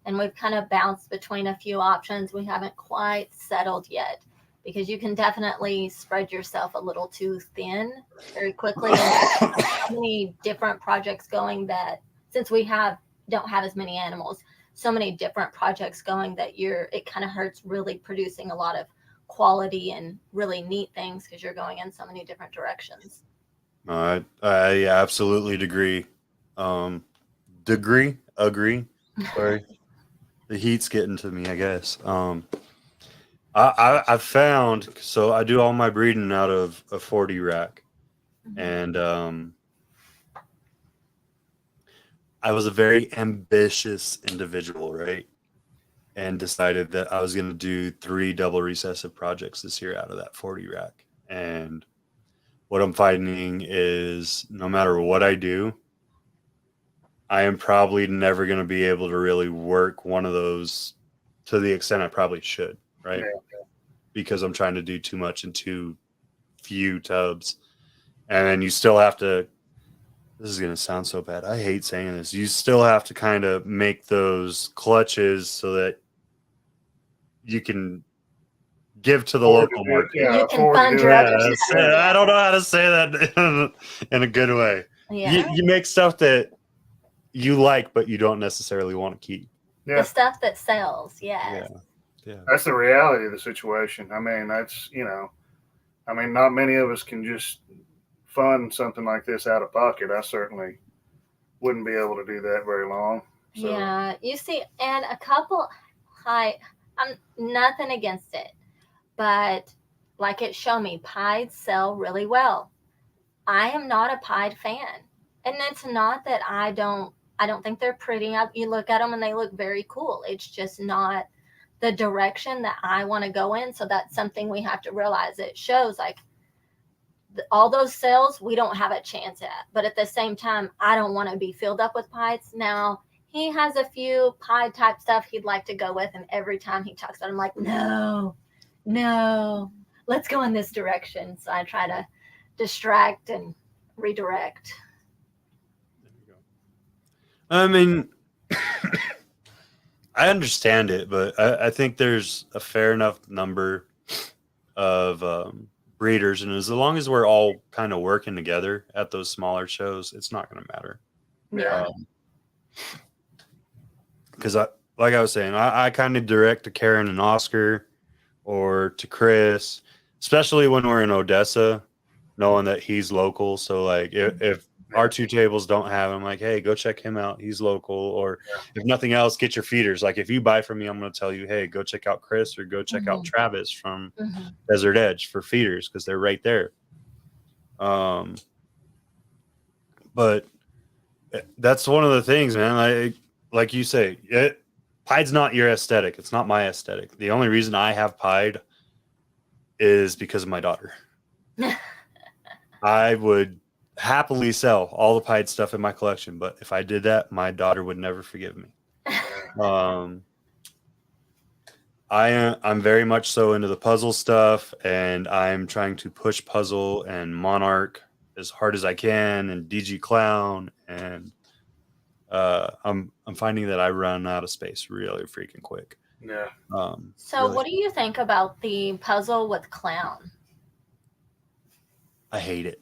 and we've kind of bounced between a few options. We haven't quite settled yet because you can definitely spread yourself a little too thin very quickly. And there's so many different projects going that since we don't have as many animals, so many different projects going that it kind of hurts really producing a lot of quality and really neat things because you're going in so many different directions. I absolutely agree. Agree. Sorry, the heat's getting to me, I guess. I found, so I do all my breeding out of a 40 rack, and I was a very ambitious individual, right? And decided that I was going to do 3 double recessive projects this year out of that 40 rack. And what I'm finding is no matter what I do, I am probably never going to be able to really work one of those to the extent I probably should, right? Yeah. Because I'm trying to do too much in too few tubs. And then you still have to, this is going to sound so bad, I hate saying this, you still have to kind of make those clutches so that you can give to the local market. Yeah, you can fund your other stuff. I don't know how to say that in a good way. Yeah. You make stuff that you like, but you don't necessarily want to keep. Yeah. The stuff that sells, yes. Yeah. That's the reality of the situation. I mean, that's, not many of us can just fund something like this out of pocket. I certainly wouldn't be able to do that very long. So. Yeah, you see, and a couple I'm nothing against it, but like it showed me, pieds sell really well. I am not a pied fan, and it's not that I don't think they're pretty. You look at them and they look very cool. It's just not the direction that I want to go in. So that's something we have to realize. It shows like all those sales we don't have a chance at, but at the same time, I don't want to be filled up with pieds. Now he has a few pied type stuff he'd like to go with, and every time he talks about it, I'm like, no, let's go in this direction. So I try to distract and redirect. There you go. I mean, I understand it, but I think there's a fair enough number of breeders, and as long as we're all kind of working together at those smaller shows, it's not going to matter. Yeah. Because like I was saying, I kind of direct to Karen and Oscar or to Chris, especially when we're in Odessa, knowing that he's local. So like if our two tables don't have him, like, hey, go check him out. He's local. Or if nothing else, get your feeders. Like if you buy from me, I'm going to tell you, hey, go check out Chris or go check out Travis from Desert Edge for feeders because they're right there. But that's one of the things, man. Like you say, Pied's not your aesthetic. It's not my aesthetic. The only reason I have Pied is because of my daughter. I would happily sell all the Pied stuff in my collection, but if I did that, my daughter would never forgive me. I'm very much so into the puzzle stuff, and I'm trying to push puzzle and Monarch as hard as I can, and DG Clown, and I'm finding that I run out of space really freaking quick. Yeah. So really what do you think about the puzzle with Clown? I hate it.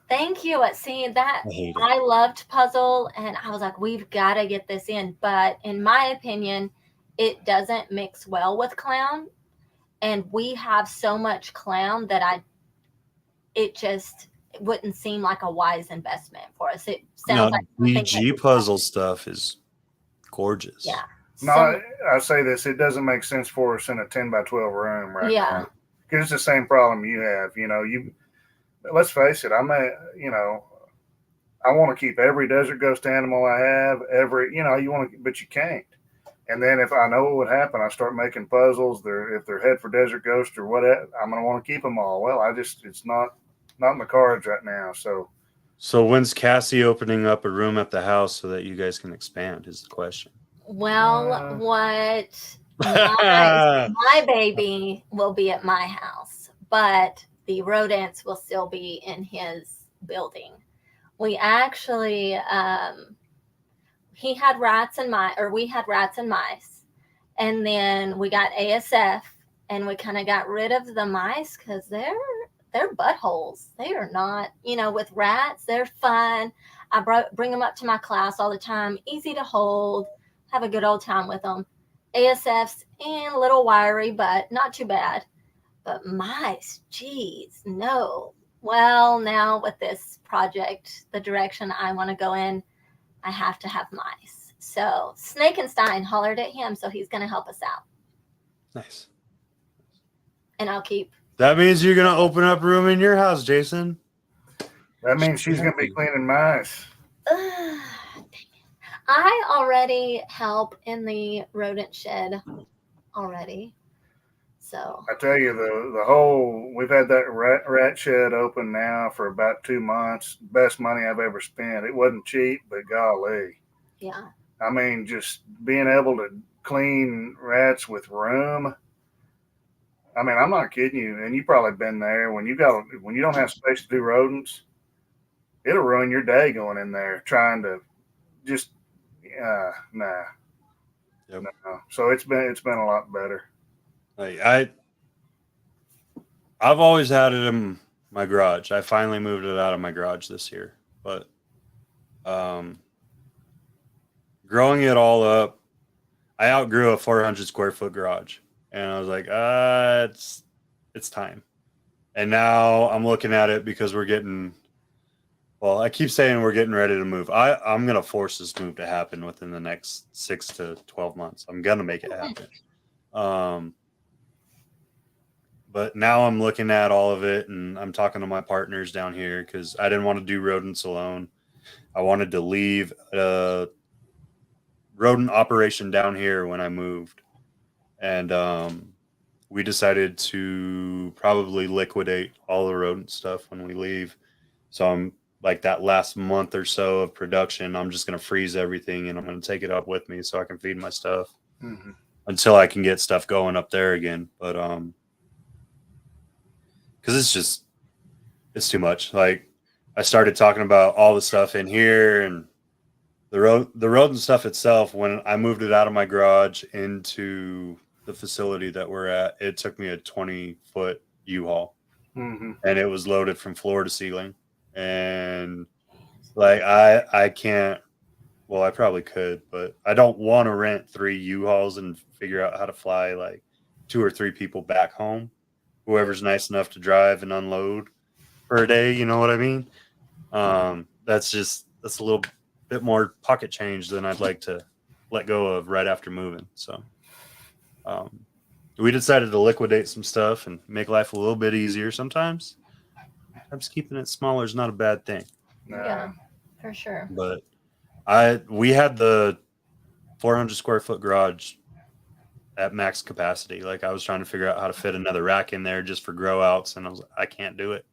Thank you. See that I hate it. I loved puzzle, and I was like, we've got to get this in. But in my opinion, it doesn't mix well with Clown, and we have so much Clown that it just wouldn't seem like a wise investment for us. It sounds like DG puzzle stuff is gorgeous. Yeah. No, I say this. It doesn't make sense for us in a 10 by 12 room right now. Because it's the same problem you have. Let's face it. I want to keep every Desert Ghost animal I have. But you can't. And then if I know what would happen, I start making puzzles. If they're head for Desert Ghost or whatever, I'm going to want to keep them all. Well, it's not in the cards right now. So when's Cassie opening up a room at the house so that you guys can expand is the question. Well, my baby will be at my house, but the rodents will still be in his building. We actually, we had rats and mice, and then we got ASF, and we kind of got rid of the mice because they're buttholes. They are not, with rats, they're fun. I bring them up to my class all the time, easy to hold, have a good old time with them. ASF's a little wiry, but not too bad. But mice, geez, no. Well, now with this project, the direction I want to go in, I have to have mice. So Snake and Stein hollered at him, so he's going to help us out. Nice. And I'll keep. That means you're going to open up a room in your house, Jason. That means she's going to be cleaning mice. I already help in the rodent shed already. So I tell you, we've had that rat shed open now for about 2 months. Best money I've ever spent. It wasn't cheap, but golly. Yeah. I mean, just being able to clean rats with room. I mean, I'm not kidding you. And you've probably been there when you don't have space to do rodents. It'll ruin your day going in there trying to just nah. Yep. No. So it's been a lot better. I've always had it in my garage. I finally moved it out of my garage this year, but growing it all up, I outgrew a 400 square foot garage, and I was like, it's time. And now I'm looking at it because I keep saying we're getting ready to move. I'm going to force this move to happen within the next 6 to 12 months. I'm going to make it happen. But now I'm looking at all of it, and I'm talking to my partners down here because I didn't want to do rodents alone. I wanted to leave a rodent operation down here when I moved. And we decided to probably liquidate all the rodent stuff when we leave. So I'm like that last month or so of production, I'm just going to freeze everything, and I'm going to take it up with me so I can feed my stuff until I can get stuff going up there again. But because it's too much. Like I started talking about all the stuff in here, and The road and stuff itself, when I moved it out of my garage into the facility that we're at, it took me a 20-foot U-Haul, Mm-hmm. and it was loaded from floor to ceiling. And like I can't. Well, I probably could, but I don't want to rent 3 U-Hauls and figure out how to fly like 2 or 3 people back home. Whoever's nice enough to drive and unload per day, you know what I mean? That's a little bit more pocket change than I'd like to let go of right after moving. So we decided to liquidate some stuff and make life a little bit easier. Sometimes keeping it smaller is not a bad thing. Yeah, for sure. But we had the 400 square foot garage at max capacity. Like I was trying to figure out how to fit another rack in there just for grow outs, and I was like, I can't do it.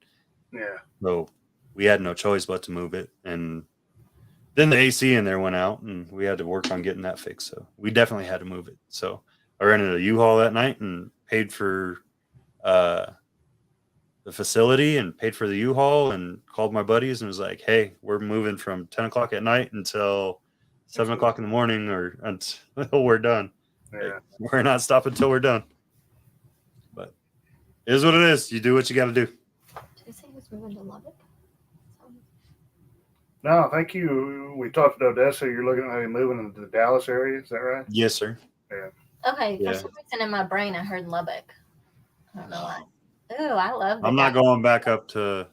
Yeah. So we had no choice but to move it. And then the AC in there went out, and we had to work on getting that fixed. So we definitely had to move it. So I rented a U-Haul that night and paid for the facility and paid for the U-Haul and called my buddies and was like, hey, we're moving from 10 o'clock at night until 7 o'clock in the morning or until we're done. Yeah. Like, we're not stopping until we're done. But it is what it is. You do what you got to do. Did you say he was moving to Lubbock? No, thank you. We talked to Odessa. You're looking at moving into the Dallas area. Is that right? Yes, sir. Yeah. Okay. Yeah. For some reason in my brain, I heard Lubbock. I don't know why. Ooh, I love I'm not going back up to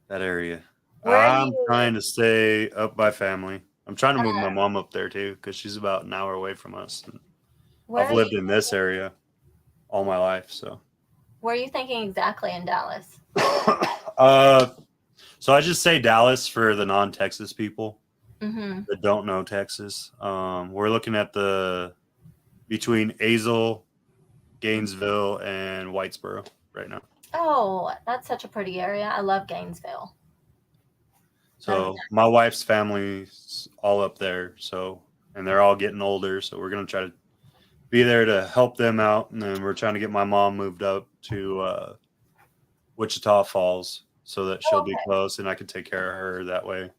that area. I'm trying to stay up by family. I'm trying to move my mom up there too because she's about an hour away from us. I've lived in this area all my life. So where are you thinking exactly in Dallas? So I just say Dallas for the non-Texas people that don't know Texas. We're looking at between Azle, Gainesville, and Whitesboro right now. Oh, that's such a pretty area. I love Gainesville. So my wife's family's all up there. So, and they're all getting older. So we're going to try to be there to help them out. And then we're trying to get my mom moved up to Wichita Falls so that she'll be close and I can take care of her that way.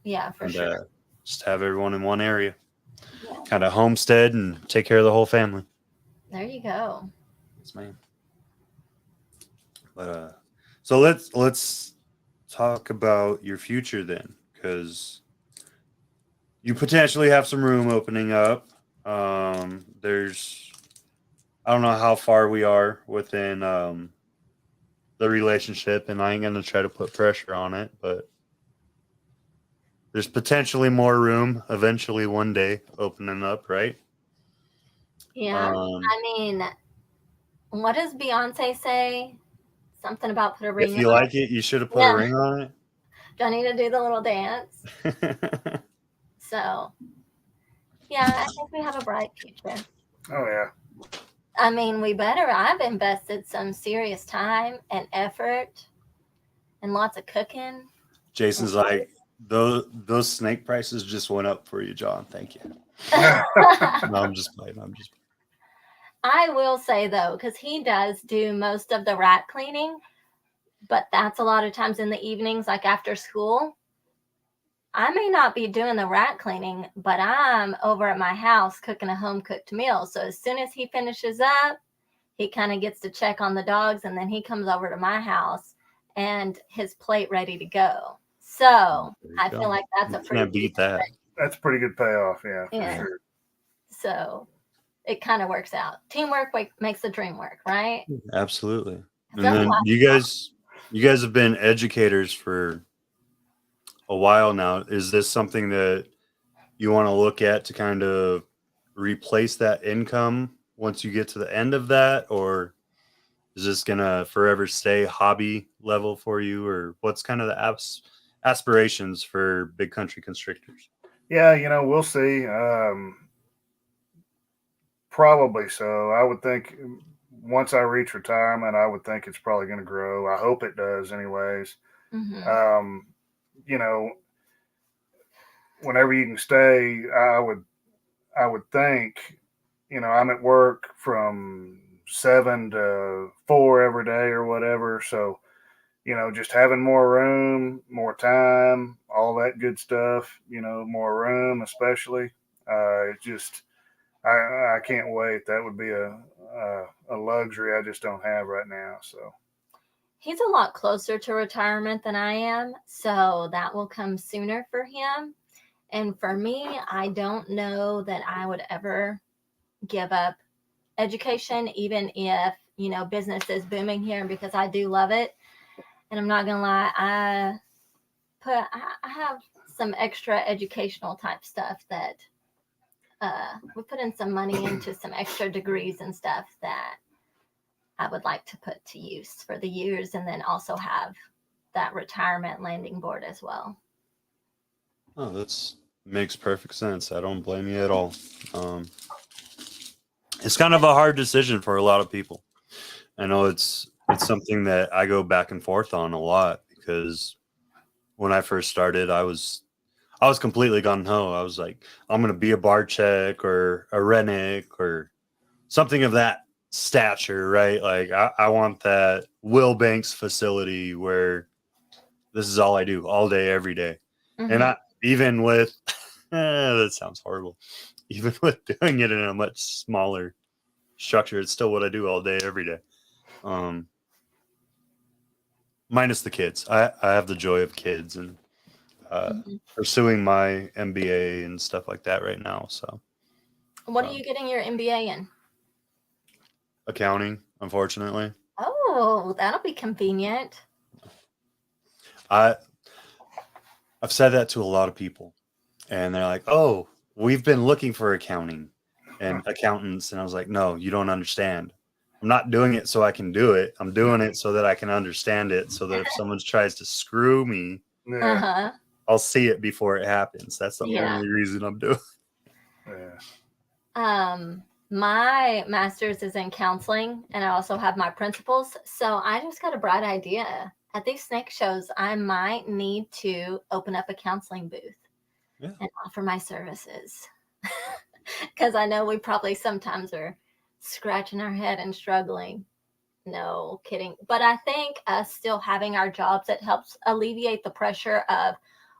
Yeah, for sure. Just have everyone in one area. Yeah. Kind of homestead and take care of the whole family. There you go. Yes, ma'am. But so let's talk about your future then, because you potentially have some room opening up. There's, I don't know how far we are within the relationship, and I ain't gonna try to put pressure on it, but there's potentially more room eventually one day opening up, right? Yeah. I mean, what does Beyonce say? Something about put a ring on it. If you like it, you should have put a ring on it. Do I need to do the little dance? So, yeah, I think we have a bright future. Oh, yeah. I mean, we better. I've invested some serious time and effort and lots of cooking. Jason's like, those snake prices just went up for you, John. Thank you. No, I'm just playing. I will say, though, because he does do most of the rat cleaning, but that's a lot of times in the evenings, like after school. I may not be doing the rat cleaning, but I'm over at my house cooking a home-cooked meal. So as soon as he finishes up, he kind of gets to check on the dogs, and then he comes over to my house and his plate ready to go. So I feel like that's a pretty beat that. That's a pretty good payoff, yeah. Yeah. Sure. So it kind of works out. Teamwork makes the dream work, right? Absolutely. And then you guys have been educators for a while now. Is this something that you want to look at to kind of replace that income once you get to the end of that, or is this gonna forever stay hobby level for you, or what's kind of the aspirations for Big Country Constrictors? Yeah, we'll see. Probably so. I would think once I reach retirement, I would think it's probably going to grow. I hope it does anyways. Whenever you can stay, I would think, I'm at work from 7 to 4 every day or whatever. So, just having more room, more time, all that good stuff, more room, especially. It just, I can't wait. That would be a luxury I just don't have right now. So he's a lot closer to retirement than I am, so that will come sooner for him. And for me, I don't know that I would ever give up education, even if, business is booming here, because I do love it. And I'm not going to lie, I have some extra educational type stuff that we put in some money into some extra degrees and stuff that I would like to put to use for the years, and then also have that retirement landing board as well. Oh, that's makes perfect sense. I don't blame you at all. It's kind of a hard decision for a lot of people. I know it's something that I go back and forth on a lot, because when I first started, I was completely gung ho. I was like, I'm going to be a bar check or a Rennick or something of that stature, right? Like I want that Will Banks facility where this is all I do all day, every day. Mm-hmm. And even with, that sounds horrible. Even with doing it in a much smaller structure, it's still what I do all day, every day. Minus the kids. I have the joy of kids and pursuing my MBA and stuff like that right now. So, what are you getting your MBA in? Accounting, unfortunately. Oh, that'll be convenient. I've said that to a lot of people, and they're like, "Oh, we've been looking for accounting and accountants," and I was like, "No, you don't understand. I'm not doing it so I can do it. I'm doing it so that I can understand it, so that if someone tries to screw me, I'll see it before it happens. That's the only reason I'm doing it." My master's is in counseling, and I also have my principles. So I just got a bright idea. At these snake shows, I might need to open up a counseling booth and offer my services. Because I know we probably sometimes are scratching our head and struggling. No kidding. But I think us still having our jobs, it helps alleviate the pressure of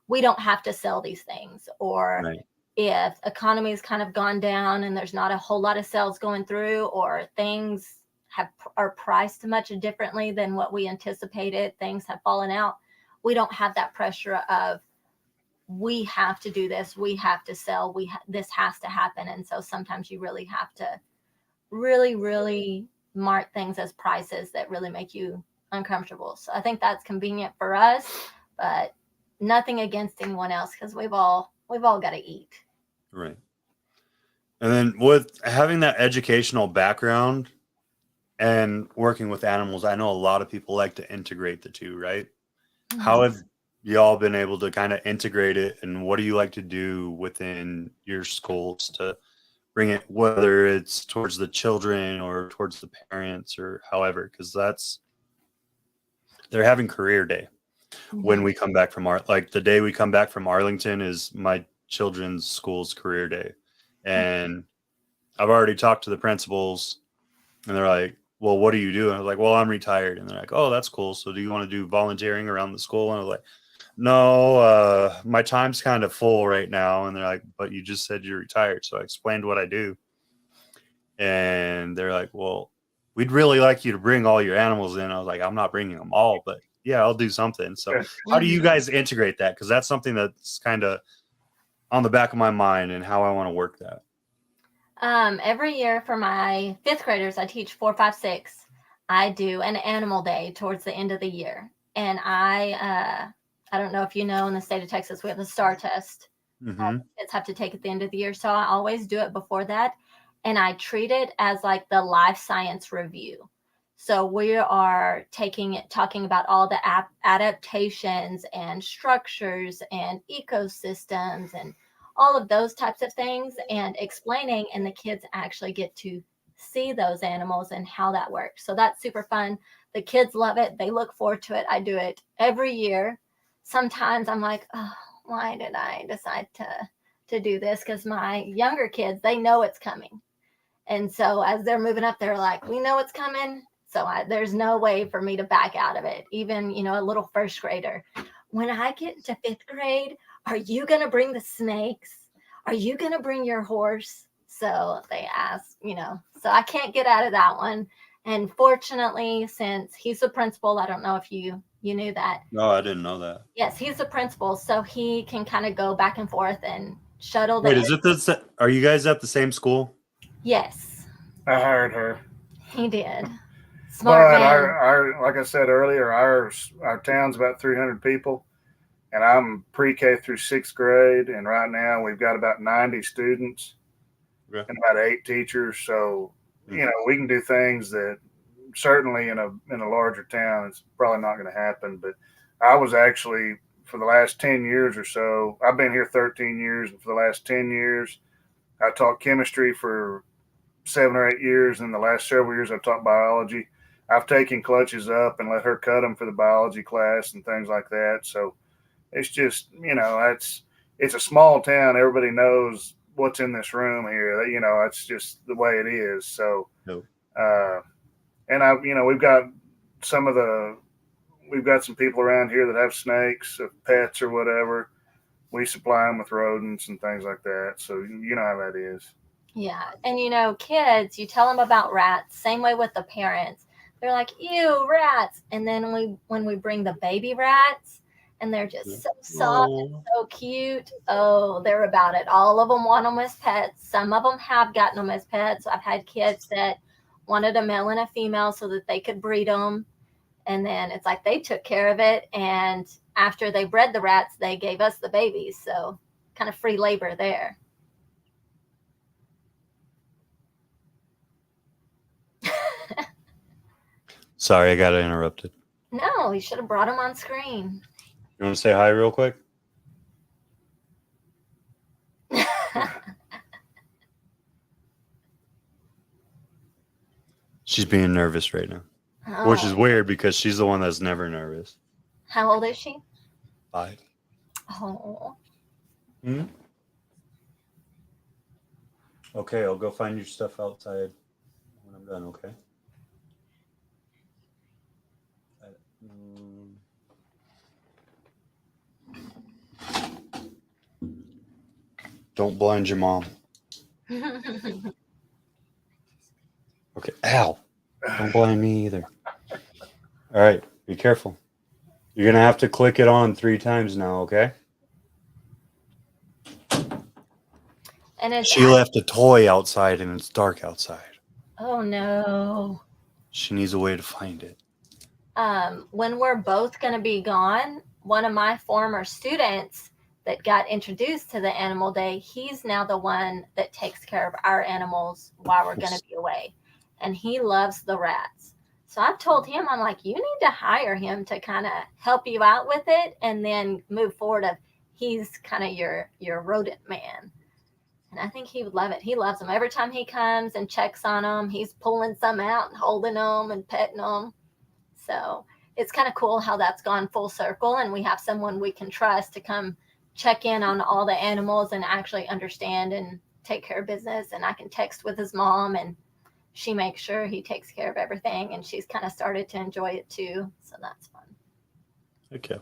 we don't have to sell these things, or if economy's kind of gone down and there's not a whole lot of sales going through, or things are priced much differently than what we anticipated, things have fallen out, we don't have that pressure of we have to do this, we have to sell, this has to happen. And so sometimes you really have to really mark things as prices that really make you uncomfortable. So I think that's convenient for us, but nothing against anyone else, because we've all got to eat. Right. And then with having that educational background and working with animals, I know a lot of people like to integrate the two, right? Mm-hmm. How have y'all been able to kind of integrate it, and what do you like to do within your schools to bring it, whether it's towards the children or towards the parents or however, because they're having career day when we come back from the day we come back from Arlington is my children's school's career day. And I've already talked to the principals, and they're like, well, what do you do? And I was like, well, I'm retired. And they're like, oh, that's cool. So do you want to do volunteering around the school? And I was like, no, my time's kind of full right now. And they're like, but you just said you're retired. So I explained what I do. And they're like, well, we'd really like you to bring all your animals in. I was like, I'm not bringing them all, but yeah, I'll do something. So how do you guys integrate that? Because that's something that's kind of on the back of my mind and how I want to work that. Every year for my 5th graders, I teach 4, 5, 6. I do an animal day towards the end of the year. And I don't know if you know, in the state of Texas, we have the STAR test. Kids have to take at the end of the year. So I always do it before that. And I treat it as like the life science review. So we are talking about all the adaptations and structures and ecosystems and all of those types of things, and explaining, and the kids actually get to see those animals and how that works. So that's super fun. The kids love it. They look forward to it. I do it every year. Sometimes I'm like, oh, why did I decide to do this? Because my younger kids, they know it's coming. And so as they're moving up, they're like, we know it's coming. So there's no way for me to back out of it. Even, a little first grader. When I get to 5th grade, are you going to bring the snakes? Are you going to bring your horse? So they ask, so I can't get out of that one. And fortunately, since he's the principal, I don't know if you knew that. No, I didn't know that. Yes, he's the principal, so he can kind of go back and forth and shuttle. Wait, are you guys at the same school? Yes. I hired her. He did. Smart But man. our like I said earlier, our town's about 300 people, and I'm pre-K through 6th grade, and right now we've got about 90 students and about 8 teachers. So we can do things that certainly in a larger town it's probably not going to happen. But I was actually, for the last 10 years or so, I've been here 13 years, and for the last 10 years I taught chemistry for 7 or 8 years, and the last several years I've taught biology. I've taken clutches up and let her cut them for the biology class and things like that. So it's just, it's a small town. Everybody knows what's in this room here. It's just the way it is. So, Nope. And we've got some people around here that have snakes, pets or whatever. We supply them with rodents and things like that. So you know how that is. Yeah. And kids, you tell them about rats, same way with the parents. They're like, ew, rats. And then when we bring the baby rats, and they're just so soft and so cute. Oh, they're about it. All of them want them as pets. Some of them have gotten them as pets. I've had kids that wanted a male and a female so that they could breed them. And then it's like they took care of it. And after they bred the rats, they gave us the babies. So kind of free labor there. Sorry, I got interrupted. No, you should have brought them on screen. You want to say hi real quick? She's being nervous right now, which is weird because she's the one that's never nervous. How old is she? 5. Oh. Hmm? Okay, I'll go find your stuff outside when I'm done, okay? Don't blind your mom. Okay. Ow. Don't blind me either. All right. Be careful. You're going to have to click it on 3 times now, okay? And she left a toy outside and it's dark outside. Oh, no. She needs a way to find it. When we're both going to be gone, one of my former students that got introduced to the animal day, he's now the one that takes care of our animals while we're going to be away. And he loves the rats. So I've told him, I'm like, you need to hire him to kind of help you out with it and then move forward of he's kind of your rodent man. And I think he would love it. He loves them. Every time he comes and checks on them, he's pulling some out and holding them and petting them. So it's kind of cool how that's gone full circle. And we have someone we can trust to come check in on all the animals and actually understand and take care of business. And I can text with his mom and she makes sure he takes care of everything. And she's kind of started to enjoy it too. So that's fun. Okay.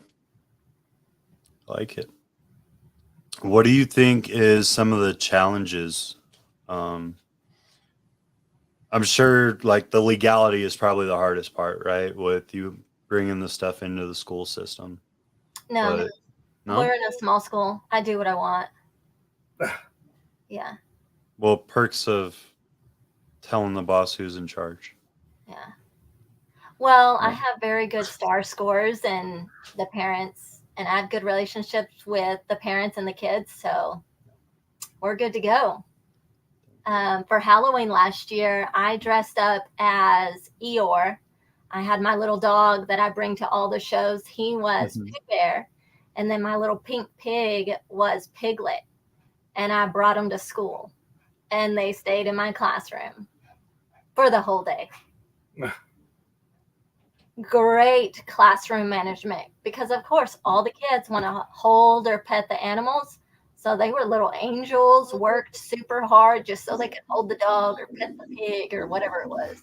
I like it. What do you think is some of the challenges? I'm sure like the legality is probably the hardest part, right? With you bringing the stuff into the school system. No, we're in a small school. I do what I want. Yeah. Well, perks of telling the boss who's in charge. Yeah. Well, I have very good STAR scores and the parents, and I have good relationships with the parents and the kids. So we're good to go. For Halloween last year, I dressed up as Eeyore. I had my little dog that I bring to all the shows. He was Pooh Bear. And then my little pink pig was Piglet. And I brought them to school. And they stayed in my classroom for the whole day. Great classroom management. Because, of course, all the kids want to hold or pet the animals. So they were little angels, worked super hard just so they could hold the dog or pet the pig or whatever it was.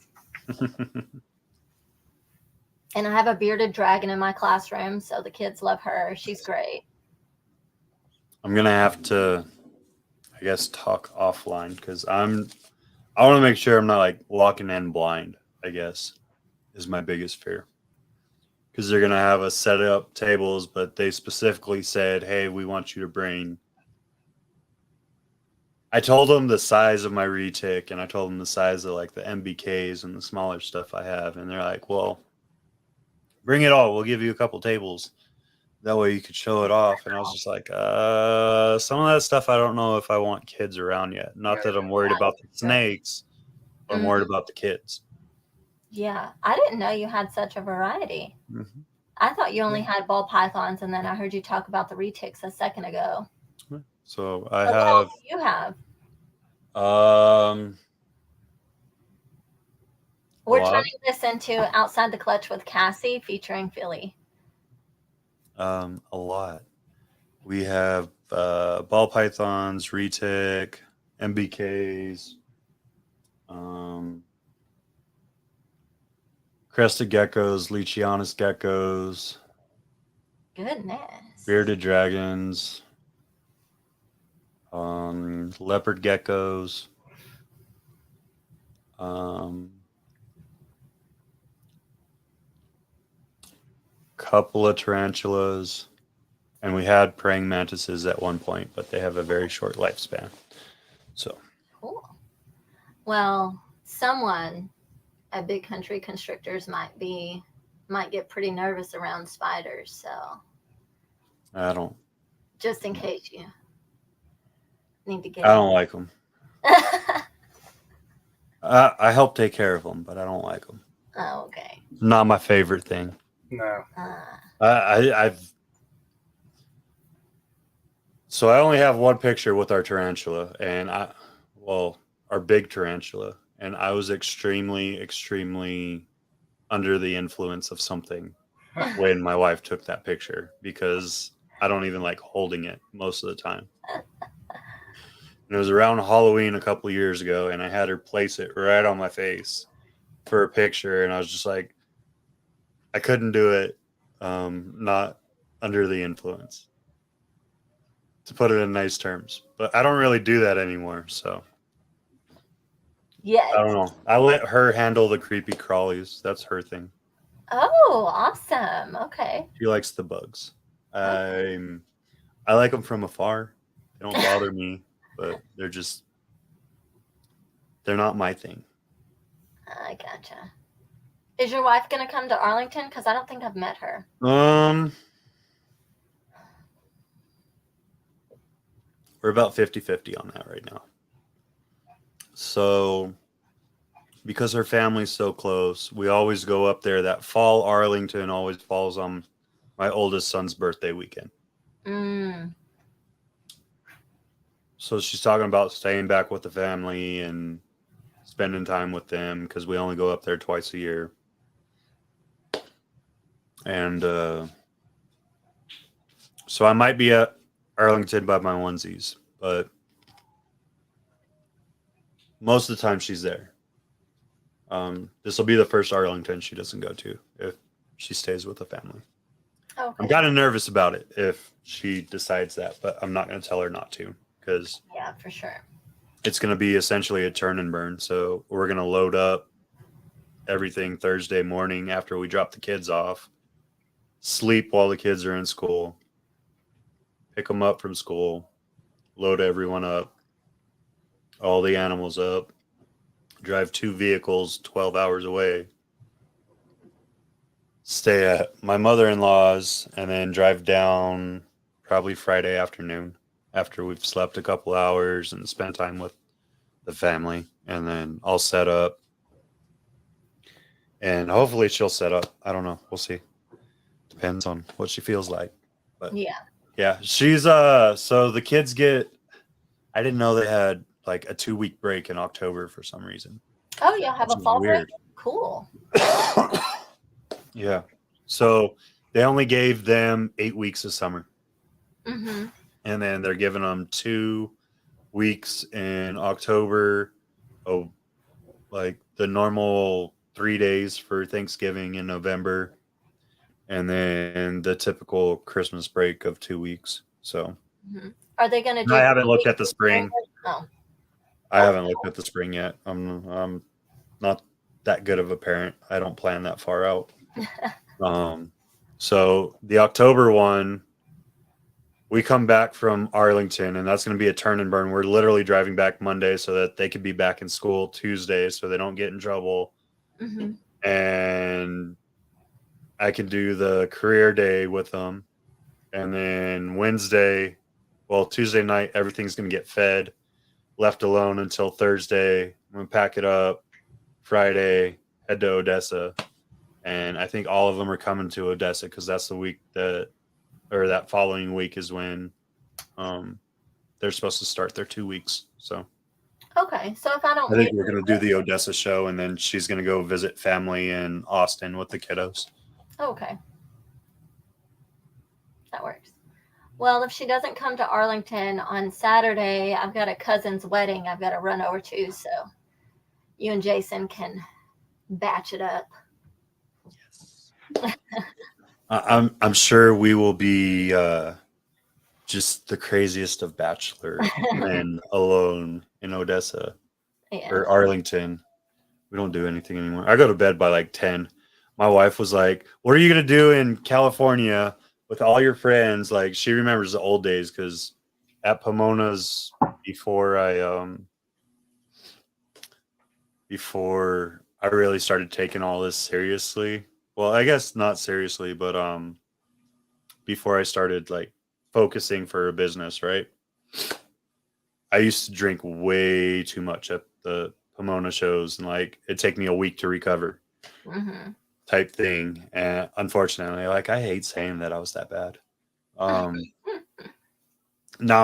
And I have a bearded dragon in my classroom, so the kids love her. She's great. I'm gonna have to, I guess, talk offline because I want to make sure I'm not like locking in blind. I guess is my biggest fear because they're gonna have us set up tables, but they specifically said, "Hey, we want you to bring." I told them the size of my retic, and I told them the size of like the MBKs and the smaller stuff I have, and they're like, "Well, bring it all. We'll give you a couple tables. That way you could show it off." And I was just like, some of that stuff I don't know if I want kids around yet. Not that I'm worried about the snakes, but I'm worried about the kids. Yeah, I didn't know you had such a variety. Mm-hmm. I thought you only had ball pythons, and then I heard you talk about the retics a second ago. So I What have. else do you have? We're turning this into Outside the Clutch with Cassie featuring Philly. A lot. We have ball pythons, retic, MBKs, crested geckos, Leachianus geckos, Goodness. bearded dragons, leopard geckos, couple of tarantulas, and we had praying mantises at one point, but they have a very short lifespan. So cool. Well, someone at Big Country Constrictors might get pretty nervous around spiders, so I don't. Just in case you need to get. I don't like them. I help take care of them, but I don't like them. Oh, okay. Not my favorite thing. No. So I only have one picture with our tarantula, and our big tarantula, and I was extremely, extremely under the influence of something when my wife took that picture because I don't even like holding it most of the time. And it was around Halloween a couple of years ago, and I had her place it right on my face for a picture, and I was just like, I couldn't do it, not under the influence, to put it in nice terms. But I don't really do that anymore, so. Yeah. I don't know. I let her handle the creepy crawlies. That's her thing. Oh, awesome. Okay. She likes the bugs. I like them from afar. They don't bother me, but they're not my thing. I gotcha. Is your wife going to come to Arlington? Because I don't think I've met her. We're about 50-50 on that right now. So, because her family's so close, we always go up there. That fall, Arlington always falls on my oldest son's birthday weekend. So she's talking about staying back with the family and spending time with them because we only go up there twice a year. And so I might be at Arlington by my onesies, but most of the time she's there. This will be the first Arlington she doesn't go to if she stays with the family. Okay. I'm kind of nervous about it if she decides that, but I'm not going to tell her not to because yeah, for sure. It's going to be essentially a turn and burn. So we're going to load up everything Thursday morning after we drop the kids off, sleep while the kids are in school, pick them up from school, load everyone up, all the animals up, drive 2 vehicles 12 hours away, stay at my mother-in-law's, and then drive down probably Friday afternoon after we've slept a couple hours and spent time with the family. And then I'll set up. And hopefully she'll set up. I don't know. We'll see. Depends on what she feels like. But yeah, she's so the kids I didn't know they had like a 2-week break in October for some reason. Oh, you'll have a fall break? Cool. Yeah. So they only gave them 8 weeks of summer. Mm-hmm. And then they're giving them 2 weeks in October. Oh, like the normal 3 days for Thanksgiving in November. and then the typical Christmas break of 2 weeks. So Are they going to do? I haven't looked at the spring. Oh, I haven't looked at the spring yet. I'm not that good of a parent. I don't plan that far out. So the October one, we come back from Arlington, and that's going to be a turn and burn. We're literally driving back Monday so that they could be back in school Tuesday so they don't get in trouble. And I can do the career day with them. And then Tuesday night, everything's going to get fed, left alone until Thursday. I'm going to pack it up Friday, head to Odessa. And I think all of them are coming to Odessa because that's the week that following week is when they're supposed to start their 2 weeks. So okay. So if I don't, I think we're going to do the Odessa show, and then she's going to go visit family in Austin with the kiddos. Okay, that works. Well, if she doesn't come to Arlington on Saturday, I've got a cousin's wedding I've got to run over to, so you and Jason can batch it up. Yes. I'm sure we will be just the craziest of bachelor and alone in Odessa or Arlington. We don't do anything anymore. I go to bed by like 10. My wife was like, "What are you gonna do in California with all your friends?" Like, she remembers the old days because at Pomona's before I really started taking all this seriously. Well, I guess not seriously, but before I started like focusing for a business, right? I used to drink way too much at the Pomona shows, and like it'd take me a week to recover. Type thing. And unfortunately, like, I hate saying that I was that bad. Now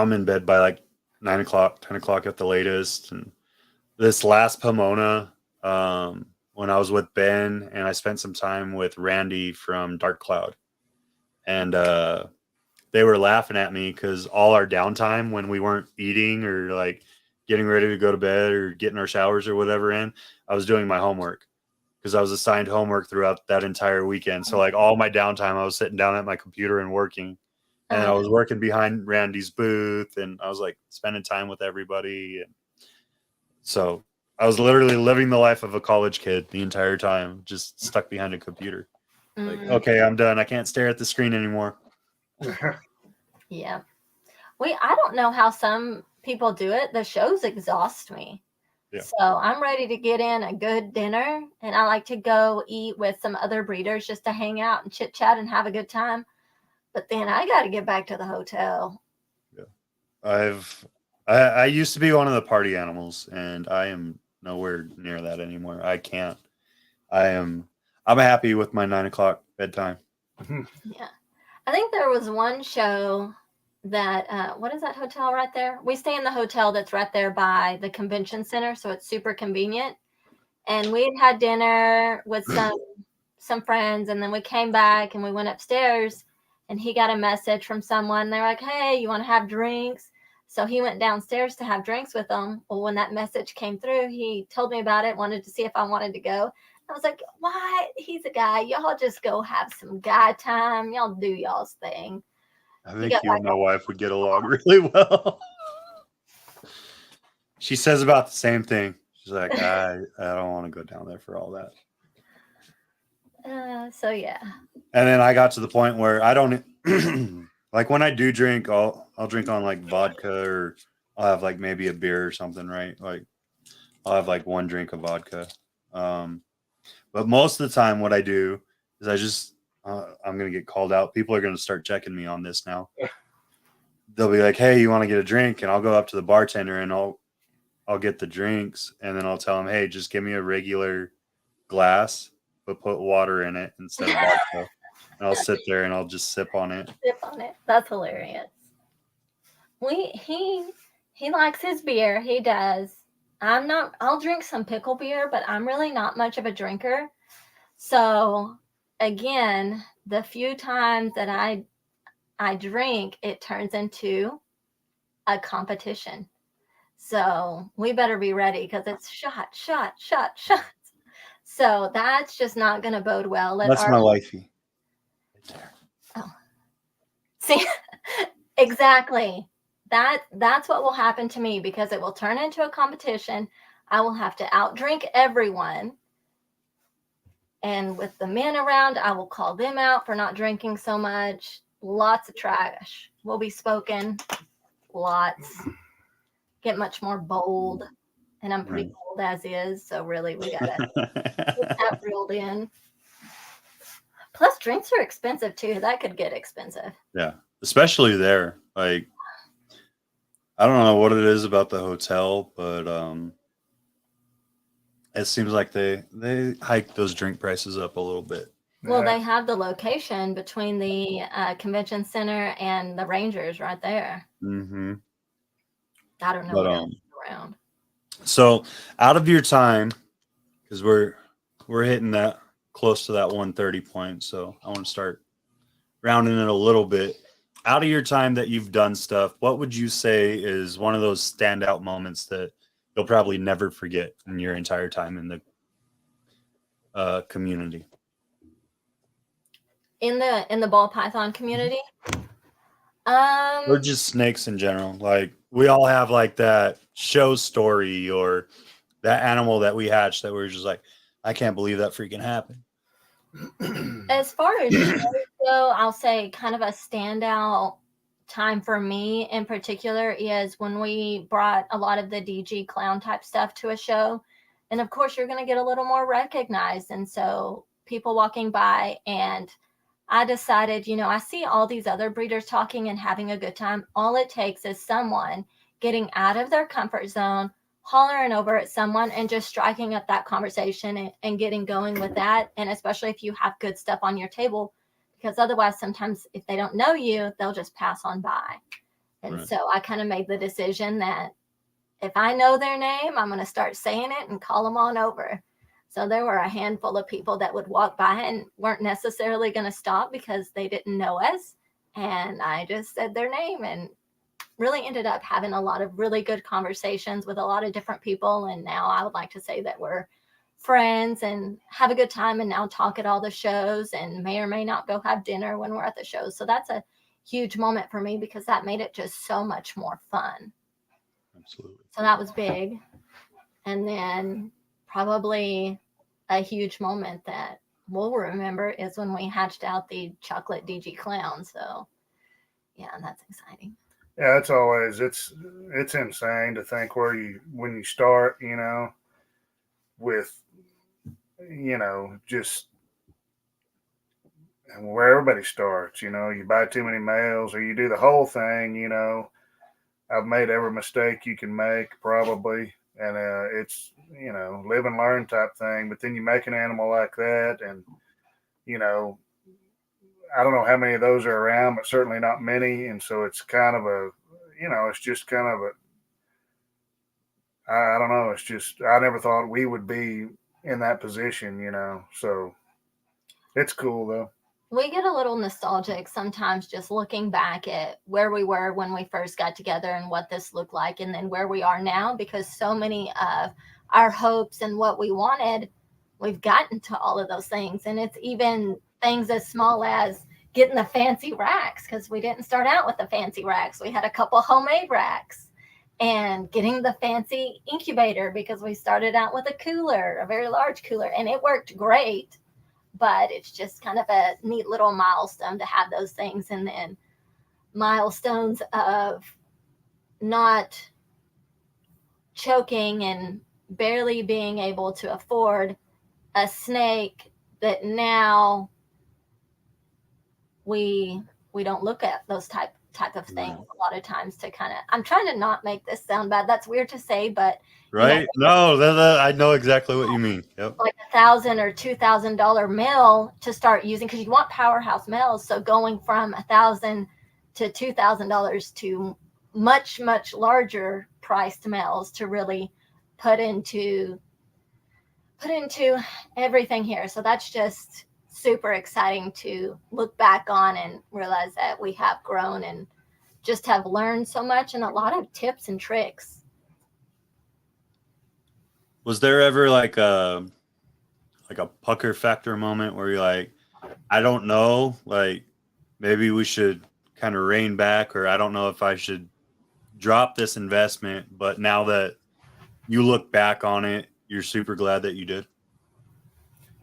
I'm in bed by like 9 o'clock, 10 o'clock at the latest. And this last Pomona, when I was with Ben, and I spent some time with Randy from Dark Cloud, and they were laughing at me because all our downtime when we weren't eating or like getting ready to go to bed or getting our showers or whatever in, I was doing my homework. Because I was assigned homework throughout that entire weekend. So like all my downtime, I was sitting down at my computer and working. And I was working behind Randy's booth, and I was like spending time with everybody. And so I was literally living the life of a college kid the entire time, just stuck behind a computer. Like, okay, I'm done. I can't stare at the screen anymore. Yeah. I don't know how some people do it. The shows exhaust me. Yeah. So I'm ready to get in a good dinner, and I like to go eat with some other breeders just to hang out and chit chat and have a good time. But then I got to get back to the hotel. Yeah. I used to be one of the party animals, and I am nowhere near that anymore. I can't. I'm happy with my 9 o'clock bedtime. Yeah. I think there was one show that what is that hotel right there? We stay in the hotel that's right there by the convention center, so it's super convenient. And we had dinner with some friends, and then we came back and we went upstairs, and he got a message from someone. They're like, "Hey, you want to have drinks?" So he went downstairs to have drinks with them. Well, when that message came through, he told me about it, wanted to see if I wanted to go. I was like, "What? He's a guy. Y'all just go have some guy time. Y'all do y'all's thing." I think you and my wife would get along really well. She says about the same thing. She's like, I don't want to go down there for all that. So yeah. And then I got to the point where I don't like when I do drink, I'll drink on like vodka, or I'll have like maybe a beer or something, right? Like I'll have like one drink of vodka. But most of the time what I do is I just I'm going to get called out. People are going to start checking me on this now. They'll be like, "Hey, you want to get a drink?" And I'll go up to the bartender and I'll get the drinks, and then I'll tell them, "Hey, just give me a regular glass, but put water in it instead of vodka." And I'll sit there and I'll just sip on it. Sip on it. That's hilarious. He likes his beer. He does. I'll drink some pickle beer, but I'm really not much of a drinker. So again, the few times that I drink, it turns into a competition. So we better be ready because it's shot. So that's just not going to bode well. That's my wifey. Oh, see, exactly. That's what will happen to me because it will turn into a competition. I will have to outdrink everyone. And with the men around, I will call them out for not drinking so much. Lots of trash will be spoken. Lots. Get much more bold. And I'm pretty bold as is. So really, we got to get that reeled in. Plus, drinks are expensive too. That could get expensive. Yeah. Especially there. Like, I don't know what it is about the hotel, but it seems like they hike those drink prices up a little bit. Well, they have the location between the convention center and the Rangers right there. Mm-hmm. I don't know what else is around. So, out of your time, because we're hitting that close to that 130 point, so I want to start rounding it a little bit. Out of your time that you've done stuff, what would you say is one of those standout moments that you'll probably never forget in your entire time in the community? In the ball python community? Or just snakes in general. Like, we all have like that show story or that animal that we hatched that we're just like, I can't believe that freaking happened. As far as shows go, I'll say kind of a standout time for me in particular is when we brought a lot of the DG clown type stuff to a show. And of course, you're going to get a little more recognized. And so people walking by, and I decided, I see all these other breeders talking and having a good time. All it takes is someone getting out of their comfort zone, hollering over at someone and just striking up that conversation and getting going with that. And especially if you have good stuff on your table, because otherwise sometimes if they don't know you, they'll just pass on by. And so I kind of made the decision that if I know their name, I'm going to start saying it and call them on over. So there were a handful of people that would walk by and weren't necessarily going to stop because they didn't know us. And I just said their name and really ended up having a lot of really good conversations with a lot of different people. And now I would like to say that we're friends and have a good time and now talk at all the shows and may or may not go have dinner when we're at the shows. So that's a huge moment for me because that made it just so much more fun. Absolutely. So that was big. And then probably a huge moment that we'll remember is when we hatched out the chocolate DG clown. So yeah, that's exciting. Yeah, it's always it's insane to think when you start, with just where everybody starts. You buy too many males or you do the whole thing. I've made every mistake you can make probably, and it's live and learn type thing. But then you make an animal like that, and I don't know how many of those are around, but certainly not many. And so it's kind of it's just kind of I don't know. It's just, I never thought we would be in that position, so it's cool though. We get a little nostalgic sometimes just looking back at where we were when we first got together and what this looked like and then where we are now, because so many of our hopes and what we wanted, we've gotten to all of those things. And it's even things as small as getting the fancy racks, because we didn't start out with the fancy racks. We had a couple homemade racks, and getting the fancy incubator because we started out with a cooler, a very large cooler, and it worked great. But it's just kind of a neat little milestone to have those things. And then milestones of not choking and barely being able to afford a snake that now we don't look at those type of things a lot of times to kind of, I'm trying to not make this sound bad. That's weird to say, but right. I know exactly what you mean. Yep. Like $1,000 or $2,000 male to start using, because you want powerhouse males. So going from $1,000 to $2,000 to much larger priced males to really put into everything here. So that's just super exciting to look back on and realize that we have grown and just have learned so much and a lot of tips and tricks. Was there ever like a pucker factor moment where you're like, I don't know. Like, maybe we should kind of rein back, or I don't know if I should drop this investment. But now that you look back on it, you're super glad that you did.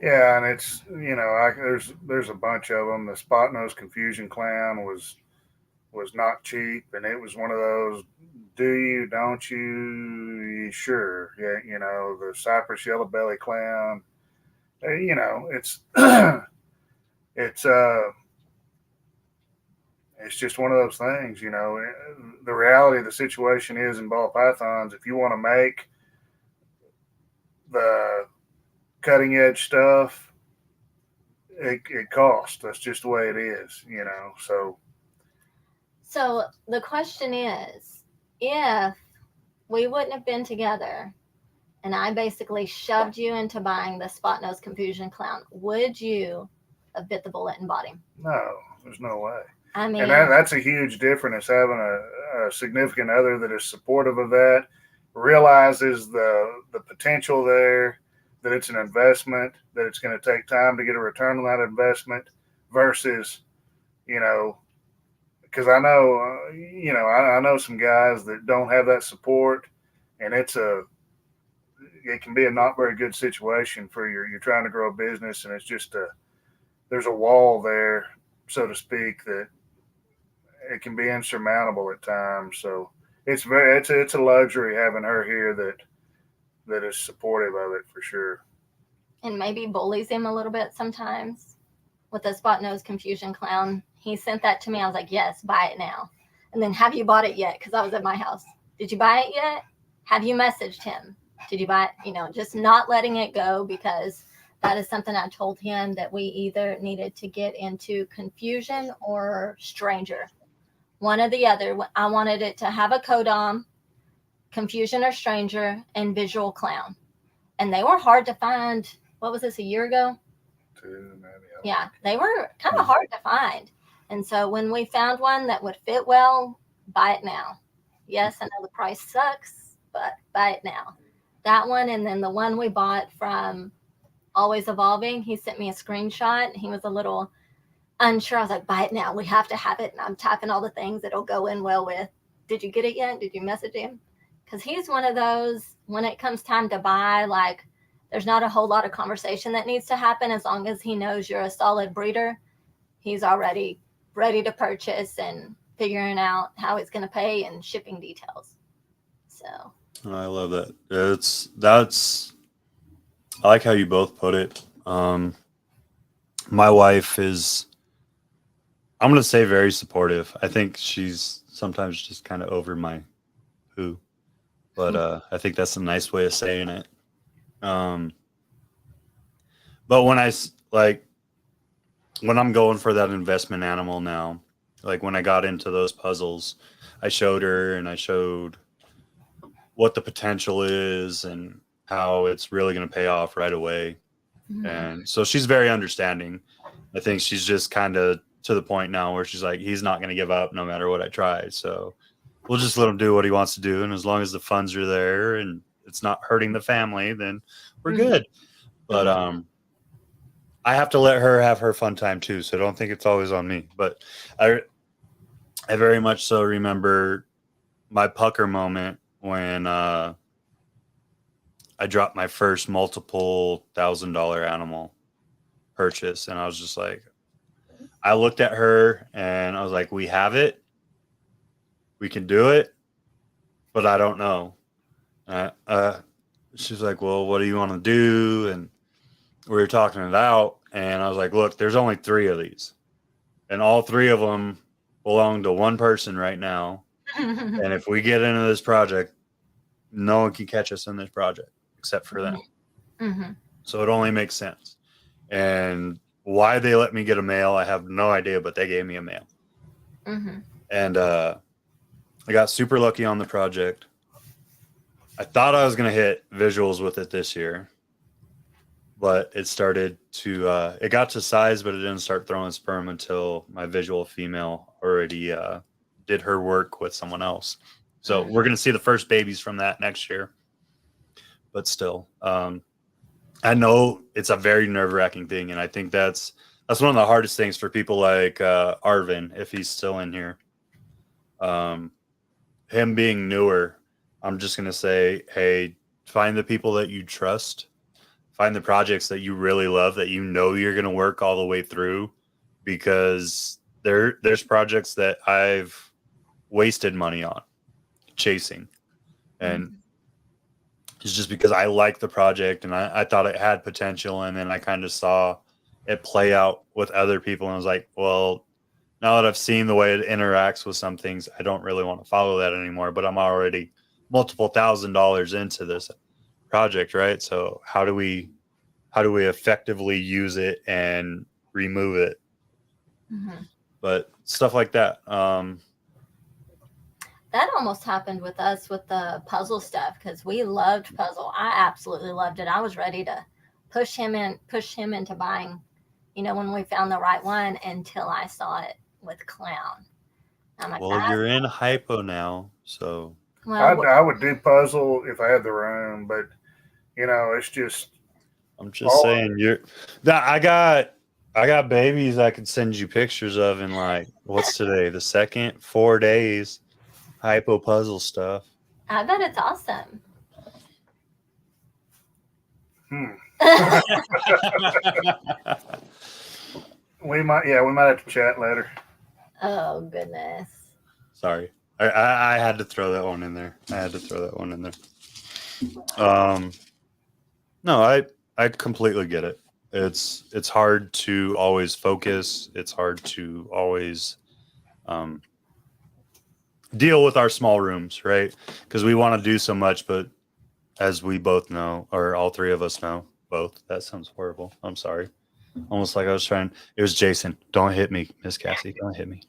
Yeah, and it's there's a bunch of them. The spot nose confusion clown was not cheap, and it was one of those. Do you? Don't you? Sure. Yeah. The Cypress yellow belly clown. It's it's it's just one of those things. The reality of the situation is in ball pythons. If you want to make the cutting edge stuff, it costs. That's just the way it is. So the question is, if we wouldn't have been together and I basically shoved you into buying the spot nose confusion clown, would you have bit the bullet and bought him? No, there's no way. I mean, And that's a huge difference. Having a significant other that is supportive of that, realizes the potential there, that it's an investment, that it's going to take time to get a return on that investment, versus, because I know, I know some guys that don't have that support, and it can be a not very good situation for you're trying to grow a business, and it's just there's a wall there, so to speak, that it can be insurmountable at times. So it's a luxury having her here that is supportive of it for sure. And maybe bullies him a little bit sometimes with the spot nose confusion clown. He sent that to me. I was like, yes, buy it now. And then, have you bought it yet? Because I was at my house. Did you buy it yet? Have you messaged him? Did you buy it? Just not letting it go, because that is something I told him, that we either needed to get into confusion or stranger. One or the other. I wanted it to have a codom, confusion or stranger, and visual clown. And they were hard to find. What was this, a year ago? 2, maybe. Yeah, they were kind of hard to find. And so when we found one that would fit well, buy it now. Yes, I know the price sucks, but buy it now. That one, and then the one we bought from Always Evolving, he sent me a screenshot. He was a little unsure. I was like, buy it now. We have to have it. And I'm typing all the things it'll go in well with. Did you get it yet? Did you message him? Because he's one of those, when it comes time to buy, like, there's not a whole lot of conversation that needs to happen. As long as he knows you're a solid breeder, he's already ready to purchase and figuring out how he's going to pay and shipping details. So I love that. I like how you both put it. My wife is, I'm going to say, very supportive. I think she's sometimes just kind of over my poo, but I think that's a nice way of saying it. But when I'm going for that investment animal now, like when I got into those puzzles, I showed her and I showed what the potential is and how it's really going to pay off right away. Mm-hmm. And so she's very understanding. I think she's just kind of to the point now where she's like, he's not going to give up no matter what I try. So we'll just let him do what he wants to do. And as long as the funds are there and it's not hurting the family, then we're mm-hmm. good. But I have to let her have her fun time too. So don't think it's always on me. But I very much so remember my pucker moment when I dropped my first multiple $1,000 animal purchase. And I was just like, I looked at her and I was like, we have it. We can do it. But I don't know. She's like, well, what do you want to do? And we were talking it out. And I was like, look, there's only 3 of these. And all 3 of them belong to one person right now. And if we get into this project, no one can catch us in this project except for them. Mm-hmm. So it only makes sense. And why they let me get a male, I have no idea, but they gave me a male. Mm-hmm. And I got super lucky on the project. I thought I was going to hit visuals with it this year, but it started to, it got to size, but it didn't start throwing sperm until my visual female already did her work with someone else. So we're going to see the first babies from that next year. But still, I know it's a very nerve-wracking thing, and I think that's that's one of the hardest things for people like Arvin, if he's still in here. Him being newer, I'm just gonna say, hey, find the people that you trust, find the projects that you really love, that you know you're gonna work all the way through, because there's projects that I've wasted money on chasing, and it's just because I liked the project and I thought it had potential, and then I kind of saw it play out with other people, and I was like, well, now that I've seen the way it interacts with some things, I don't really want to follow that anymore, but I'm already multiple $1,000s into this project, right? So how do we effectively use it and remove it? But stuff like that. That almost happened with us with the puzzle stuff, because we loved puzzle. I absolutely loved it. I was ready to push him into buying, when we found the right one, until I saw it with clown. I'm like, well, you're in Hypo now, so. Well, I would do puzzle if I had the room, but it's just. I'm just saying, I got babies I could send you pictures of in, like, what's today? The 2nd, 4 days. Hypo puzzle stuff. I bet it's awesome. We might have to chat later. Oh goodness. Sorry, I had to throw that one in there. No, I completely get it. It's hard to always focus. It's hard to always deal with our small rooms, right? Because we want to do so much, but as we both know, or all three of us know, both. That sounds horrible. I'm sorry. Almost like I was trying. It was Jason. Don't hit me, Miss Cassie. Don't hit me.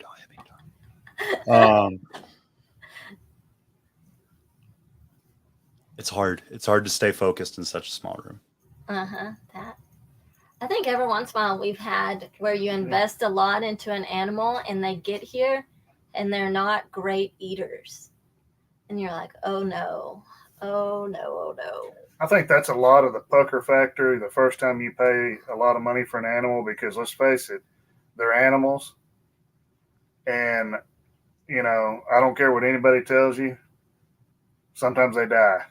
It's hard. It's hard to stay focused in such a small room. That. I think every once in a while we've had where you invest a lot into an animal and they get here and they're not great eaters. And you're like, oh no. I think that's a lot of the pucker factor the first time you pay a lot of money for an animal, because let's face it, they're animals. And, I don't care what anybody tells you. Sometimes they die.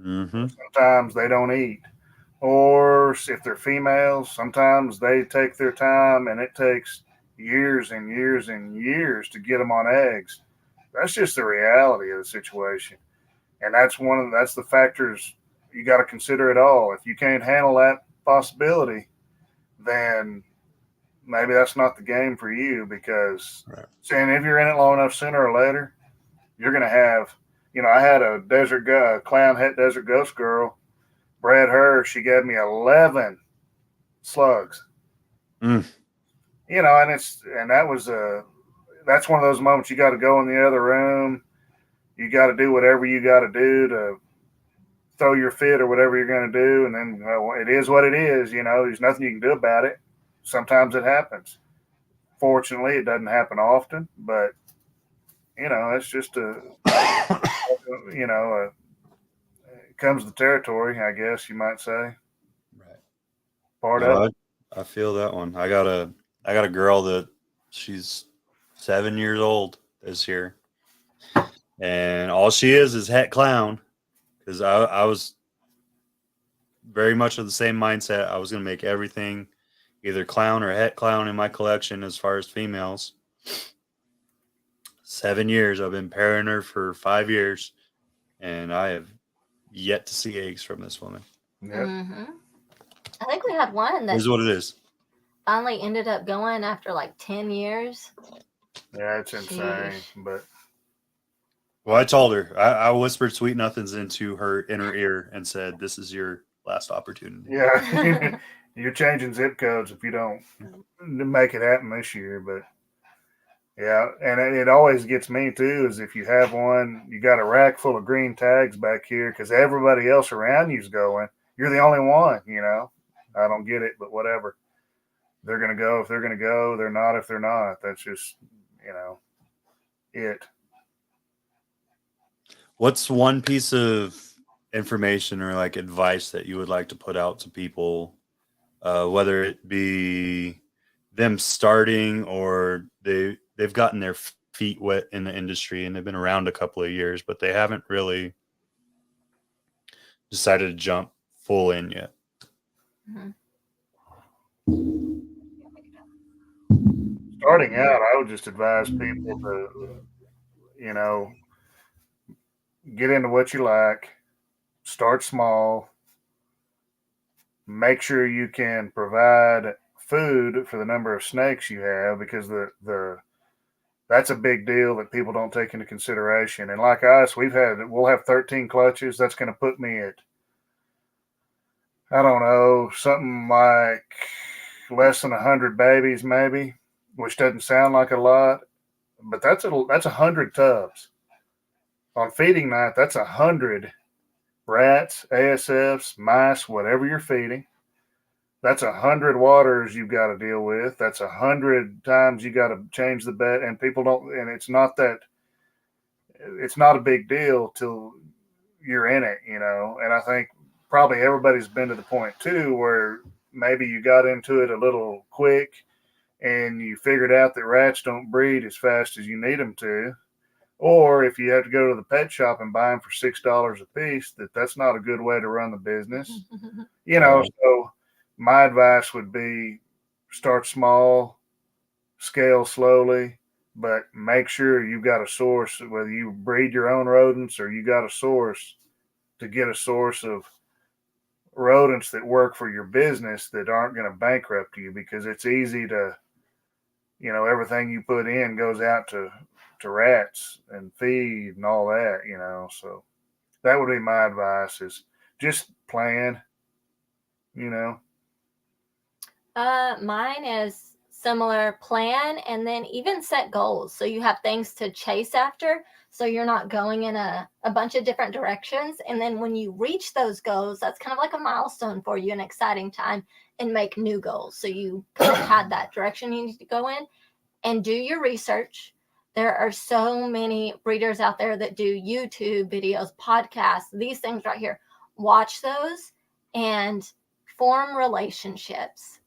Sometimes they don't eat. Or if they're females, sometimes they take their time and it takes years and years and years to get them on eggs. That's just the reality of the situation. And that's the factors you got to consider it all. If you can't handle that possibility, then maybe that's not the game for you, because saying if you're in it long enough, sooner or later, you're going to have, I had a clown het desert ghost girl, bred her. She gave me 11 slugs. And that's one of those moments you got to go in the other room. You got to do whatever you got to do to throw your fit or whatever you're going to do. And then it is what it is. There's nothing you can do about it. Sometimes it happens. Fortunately, it doesn't happen often, but it's just it comes with the territory, I guess you might say. Right. Part of it. I feel that one. I got a girl that she's 7 years old this year. And all she is het clown, because I was very much of the same mindset. I was going to make everything either clown or het clown in my collection as far as females. 7 years. I've been pairing her for 5 years, and I have yet to see eggs from this woman. Yep. I think we had one that is what it is. Finally ended up going after like 10 years. Yeah, it's insane, but... Well, I told her, I whispered sweet nothings into her inner ear and said, this is your last opportunity. Yeah, you're changing zip codes if you don't make it happen this year. But yeah, and it always gets me too, is if you have one, you got a rack full of green tags back here because everybody else around you's going. You're the only one, I don't get it, but whatever. They're going to go if they're going to go. They're not if they're not. That's just, it. What's one piece of information or like advice that you would like to put out to people, whether it be them starting, or they've gotten their feet wet in the industry and they've been around a couple of years, but they haven't really decided to jump full in yet. Mm-hmm. Starting out, I would just advise people to, you know, get into what you like, start small, make sure you can provide food for the number of snakes you have, because that's a big deal that people don't take into consideration. And like us, we'll have 13 clutches. That's going to put me at, I don't know, something like less than 100 babies maybe, which doesn't sound like a lot, but that's 100 tubs. On feeding night, that's 100 rats, ASFs, mice, whatever you're feeding. That's 100 waters you've got to deal with. That's 100 times you got to change the bed, and people don't. And it's not a big deal till you're in it, you know. And I think probably everybody's been to the point too where maybe you got into it a little quick, and you figured out that rats don't breed as fast as you need them to. Or if you have to go to the pet shop and buy them for $6 a piece, that's not a good way to run the business. You know, so my advice would be start small, scale slowly, but make sure you've got a source, whether you breed your own rodents or you got a source, to get a source of rodents that work for your business that aren't going to bankrupt you, because it's easy to, you know, everything you put in goes out to rats and feed and all that, you know. So that would be my advice, is just plan, you know. Mine is similar: plan, and then even set goals. So you have things to chase after. So you're not going in a bunch of different directions. And then when you reach those goals, that's kind of like a milestone for you, an exciting time, and make new goals. So you kind of had that direction you need to go in, and do your research. There are so many breeders out there that do YouTube videos, podcasts, these things right here. Watch those and form relationships.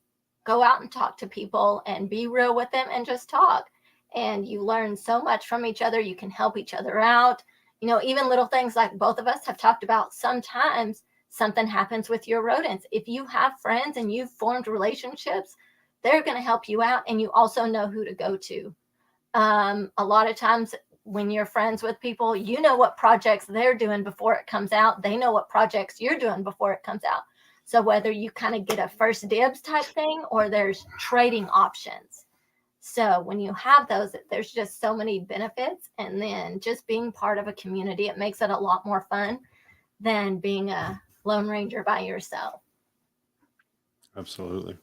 Go out and talk to people and be real with them and just talk. And you learn so much from each other. You can help each other out. You know, even little things like both of us have talked about, sometimes something happens with your rodents. If you have friends and you've formed relationships, they're going to help you out, and you also know who to go to. A lot of times when you're friends with people, you know what projects they're doing before it comes out. They know what projects you're doing before it comes out. So whether you kind of get a first dibs type thing, or there's trading options. So when you have those, there's just so many benefits. And then just being part of a community, it makes it a lot more fun than being a lone ranger by yourself. Absolutely.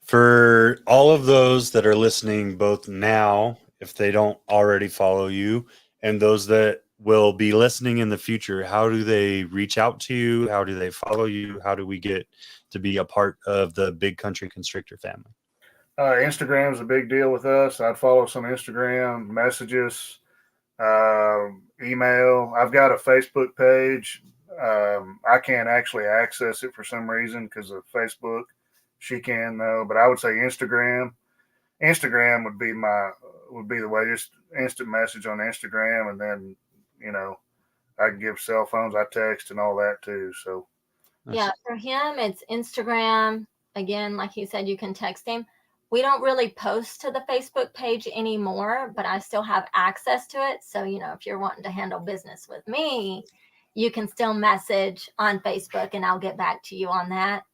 For all of those that are listening, both now, if they don't already follow you, and those that will be listening in the future, how do they reach out to you? How do they follow you? How do we get to be a part of the Big Country Constrictor family? Instagram is a big deal with us. I'd follow us on Instagram, messages, email. I've got a Facebook page. I can't actually access it for some reason because of Facebook. She can though, but I would say Instagram. Instagram would be the way. Just instant message on Instagram, and then, you know, I can give cell phones. I text and all that too. So yeah, for him it's Instagram. Again, like he said, you can text him. We don't really post to the Facebook page anymore, but I still have access to it. So, you know, if you're wanting to handle business with me, you can still message on Facebook and I'll get back to you on that.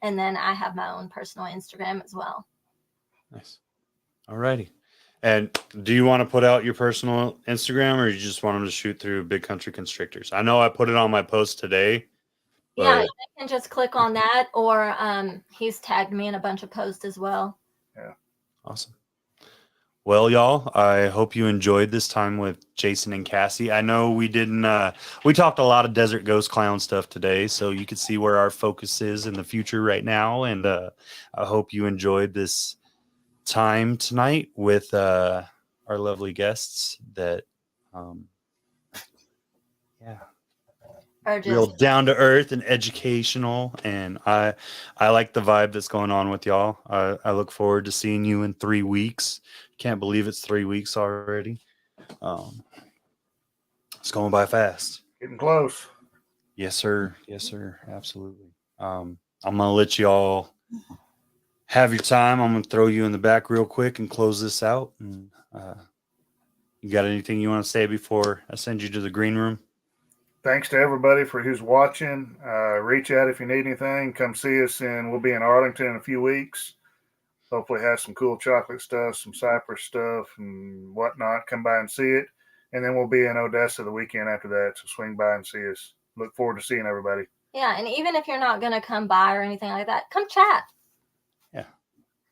And then I have my own personal Instagram as well. Nice. All righty. And do you want to put out your personal Instagram, or you just want them to shoot through Big Country Constrictors? I know I put it on my post today. Yeah, you can just click on that, or he's tagged me in a bunch of posts as well. Yeah. Awesome. Well, y'all, I hope you enjoyed this time with Jason and Cassie. I know we talked a lot of Desert Ghost Clown stuff today, so you can see where our focus is in the future right now. And I hope you enjoyed this time tonight with our lovely guests that, yeah. Or real just down to earth and educational. And I like the vibe that's going on with y'all. I look forward to seeing you in 3 weeks. Can't believe it's 3 weeks already. It's going by fast. Getting close. Yes, sir. Yes, sir. Absolutely. I'm gonna let y'all have your time. I'm gonna throw you in the back real quick and close this out. And you got anything you want to say before I send you to the green room? Thanks to everybody for who's watching. Reach out if you need anything. Come see us, and we'll be in Arlington in a few weeks. Hopefully have some cool chocolate stuff, some cypress stuff, and whatnot. Come by and see it. And then we'll be in Odessa the weekend after that, so swing by and see us. Look forward to seeing everybody. yeah, and even if you're not gonna come by or anything like that, come chat. Yeah.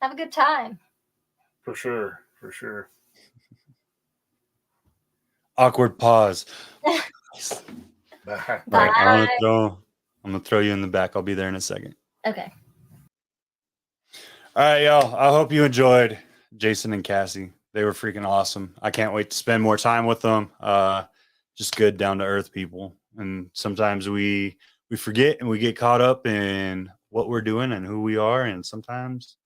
Have a good time. For sure. For sure. Awkward pause. Bye. Bye. Right, I'm gonna throw you in the back. I'll be there in a second. Okay. All right, y'all. I hope you enjoyed Jason and Cassie. They were freaking awesome. I can't wait to spend more time with them. Just good, down to earth people. And sometimes we forget and we get caught up in what we're doing and who we are. And sometimes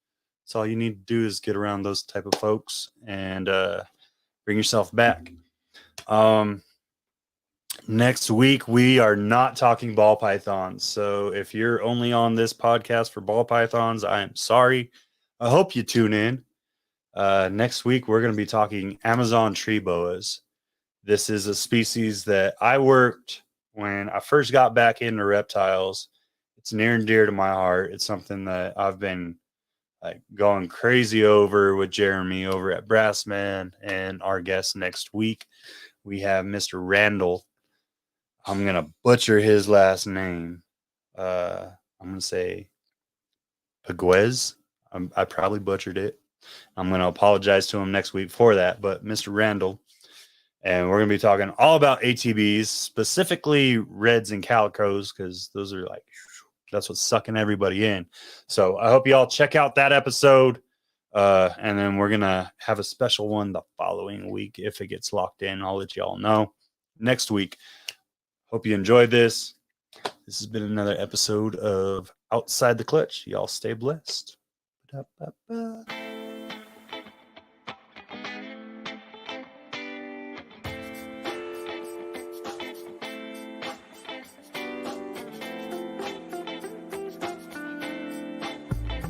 that's all you need to do is get around those type of folks and bring yourself back. Next week, we are not talking ball pythons. So if you're only on this podcast for ball pythons, I am sorry. I hope you tune in. Next week, we're going to be talking Amazon tree boas. This is a species that I worked when I first got back into reptiles. It's near and dear to my heart. It's something that I've been going crazy over with Jeremy over at Brassman, and our guest next week, we have Mr. Randall. I'm going to butcher his last name. I'm going to say Paguez. I probably butchered it. I'm going to apologize to him next week for that. But Mr. Randall, and we're going to be talking all about ATBs, specifically reds and calicos, because those are that's what's sucking everybody in. So I hope you all check out that episode. And then we're going to have a special one the following week. If it gets locked in, I'll let you all know next week. Hope you enjoyed this. This has been another episode of Outside the Clutch. Y'all stay blessed. Ba-da-ba-ba.